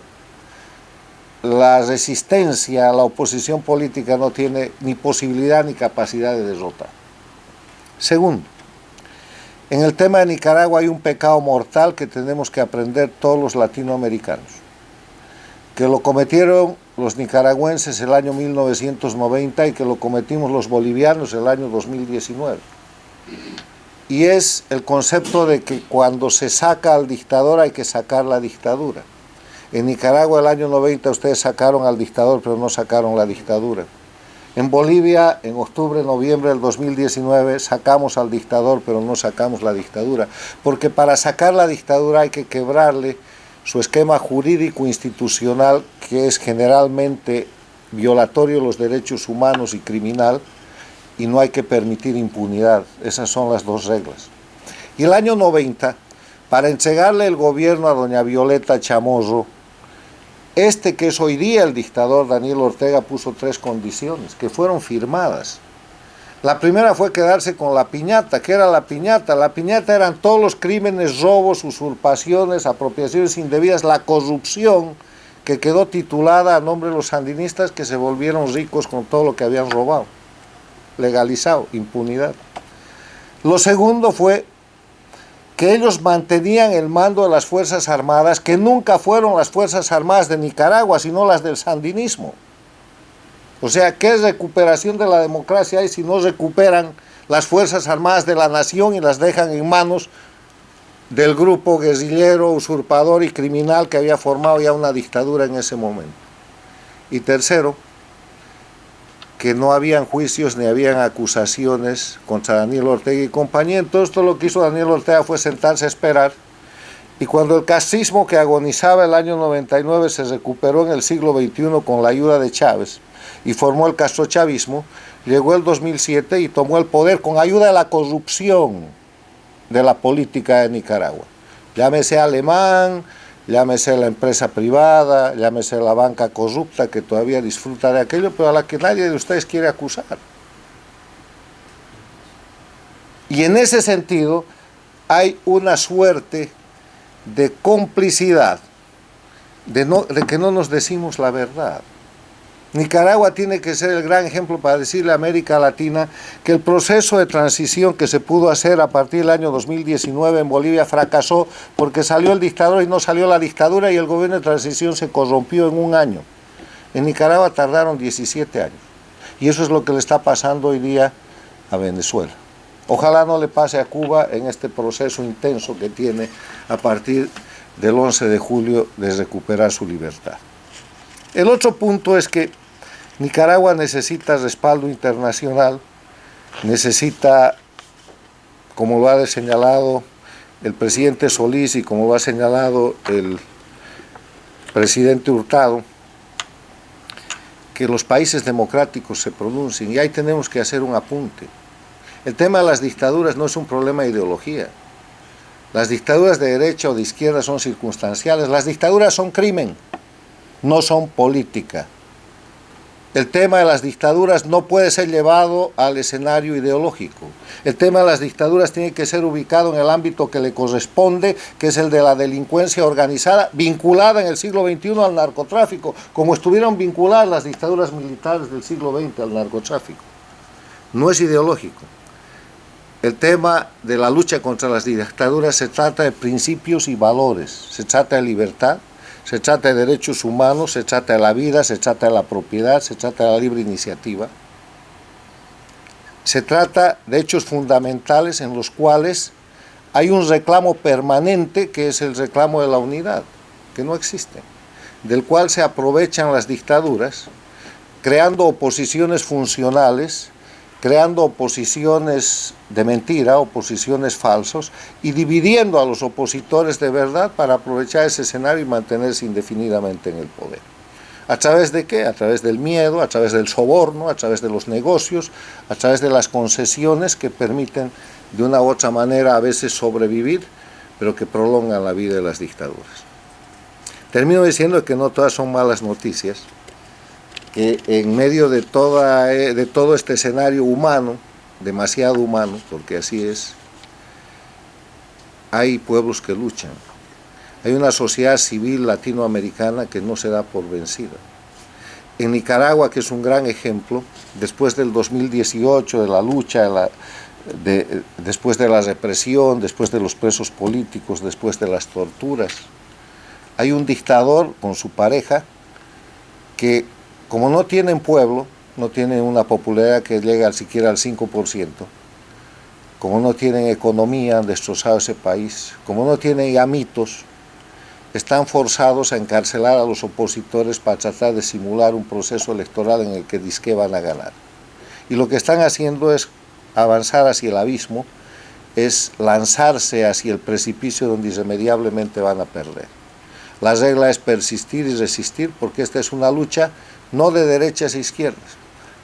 [SPEAKER 12] la resistencia a la oposición política no tiene ni posibilidad ni capacidad de derrotar. Segundo, en el tema de Nicaragua hay un pecado mortal que tenemos que aprender todos los latinoamericanos, que lo cometieron los nicaragüenses el año 1990 y que lo cometimos los bolivianos el año 2019. Y es el concepto de que cuando se saca al dictador hay que sacar la dictadura. En Nicaragua el año 90 ustedes sacaron al dictador, pero no sacaron la dictadura. En Bolivia, en octubre, noviembre del 2019, sacamos al dictador, pero no sacamos la dictadura, porque para sacar la dictadura hay que quebrarle su esquema jurídico institucional, que es generalmente violatorio de los derechos humanos y criminal, y no hay que permitir impunidad. Esas son las dos reglas. Y el año 90, para entregarle el gobierno a doña Violeta Chamorro, que es hoy día el dictador Daniel Ortega, puso 3 condiciones que fueron firmadas. La primera fue quedarse con la piñata. ¿Qué era la piñata? La piñata eran todos los crímenes, robos, usurpaciones, apropiaciones indebidas, la corrupción que quedó titulada a nombre de los sandinistas, que se volvieron ricos con todo lo que habían robado. Legalizado, impunidad. Lo segundo fue que ellos mantenían el mando de las Fuerzas Armadas, que nunca fueron las Fuerzas Armadas de Nicaragua, sino las del sandinismo. O sea, ¿qué recuperación de la democracia hay si no recuperan las Fuerzas Armadas de la nación y las dejan en manos del grupo guerrillero, usurpador y criminal que había formado ya una dictadura en ese momento? Y tercero, que no habían juicios ni habían acusaciones contra Daniel Ortega y compañía. Entonces todo lo que hizo Daniel Ortega fue sentarse a esperar, y cuando el castrismo que agonizaba el año 99 se recuperó en el siglo XXI con la ayuda de Chávez y formó el castrochavismo, llegó el 2007 y tomó el poder con ayuda de la corrupción de la política de Nicaragua. Llámese Alemán, llámese la empresa privada, llámese la banca corrupta que todavía disfruta de aquello, pero a la que nadie de ustedes quiere acusar. Y en ese sentido hay una suerte de complicidad, de que no nos decimos la verdad. Nicaragua tiene que ser el gran ejemplo para decirle a América Latina que el proceso de transición que se pudo hacer a partir del año 2019 en Bolivia fracasó porque salió el dictador y no salió la dictadura, y el gobierno de transición se corrompió en un año. En Nicaragua tardaron 17 años. Y eso es lo que le está pasando hoy día a Venezuela. Ojalá no le pase a Cuba en este proceso intenso que tiene a partir del 11 de julio de recuperar su libertad. El otro punto es que Nicaragua necesita respaldo internacional, necesita, como lo ha señalado el presidente Solís y como lo ha señalado el presidente Hurtado, que los países democráticos se pronuncien, y ahí tenemos que hacer un apunte. El tema de las dictaduras no es un problema de ideología. Las dictaduras de derecha o de izquierda son circunstanciales, las dictaduras son crimen, no son política. El tema de las dictaduras no puede ser llevado al escenario ideológico. El tema de las dictaduras tiene que ser ubicado en el ámbito que le corresponde, que es el de la delincuencia organizada, vinculada en el siglo XXI al narcotráfico, como estuvieron vinculadas las dictaduras militares del siglo XX al narcotráfico. No es ideológico. El tema de la lucha contra las dictaduras se trata de principios y valores, se trata de libertad, se trata de derechos humanos, se trata de la vida, se trata de la propiedad, se trata de la libre iniciativa. Se trata de hechos fundamentales en los cuales hay un reclamo permanente, que es el reclamo de la unidad, que no existe, del cual se aprovechan las dictaduras, creando oposiciones funcionales, creando oposiciones de mentira, oposiciones falsos, y dividiendo a los opositores de verdad para aprovechar ese escenario y mantenerse indefinidamente en el poder. ¿A través de qué? A través del miedo, a través del soborno, a través de los negocios, a través de las concesiones que permiten de una u otra manera a veces sobrevivir, pero que prolongan la vida de las dictaduras. Termino diciendo que no todas son malas noticias, que en medio de todo este escenario humano, demasiado humano, porque así es, hay pueblos que luchan. Hay una sociedad civil latinoamericana que no se da por vencida. En Nicaragua, que es un gran ejemplo, después del 2018, de la lucha, después de la represión, después de los presos políticos, después de las torturas, hay un dictador con su pareja que, como no tienen pueblo, no tienen una popularidad que llega siquiera al 5%, como no tienen economía, han destrozado ese país, como no tienen amitos, están forzados a encarcelar a los opositores para tratar de simular un proceso electoral en el que dizque van a ganar. Y lo que están haciendo es avanzar hacia el abismo, es lanzarse hacia el precipicio donde irremediablemente van a perder. La regla es persistir y resistir, porque esta es una lucha no de derechas e izquierdas,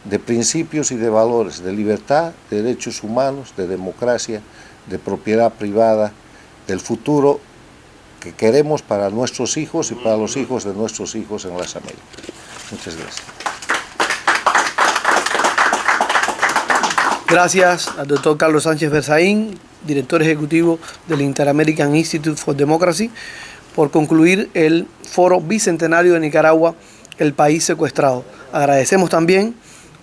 [SPEAKER 12] de principios y de valores, de libertad, de derechos humanos, de democracia, de propiedad privada, del futuro que queremos para nuestros hijos y para los hijos de nuestros hijos en las Américas. Muchas gracias.
[SPEAKER 1] Gracias al doctor Carlos Sánchez Berzaín, director ejecutivo del Inter-American Institute for Democracy, por concluir el foro bicentenario de Nicaragua, el país secuestrado. Agradecemos también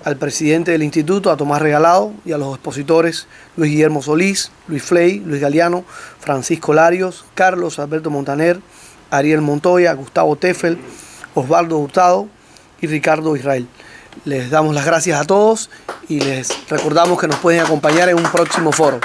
[SPEAKER 1] al presidente del instituto, a Tomás Regalado, y a los expositores Luis Guillermo Solís, Luis Fley, Luis Galeano, Francisco Larios, Carlos Alberto Montaner, Ariel Montoya, Gustavo Teffel, Osvaldo Hurtado y Ricardo Israel. Les damos las gracias a todos y les recordamos que nos pueden acompañar en un próximo foro.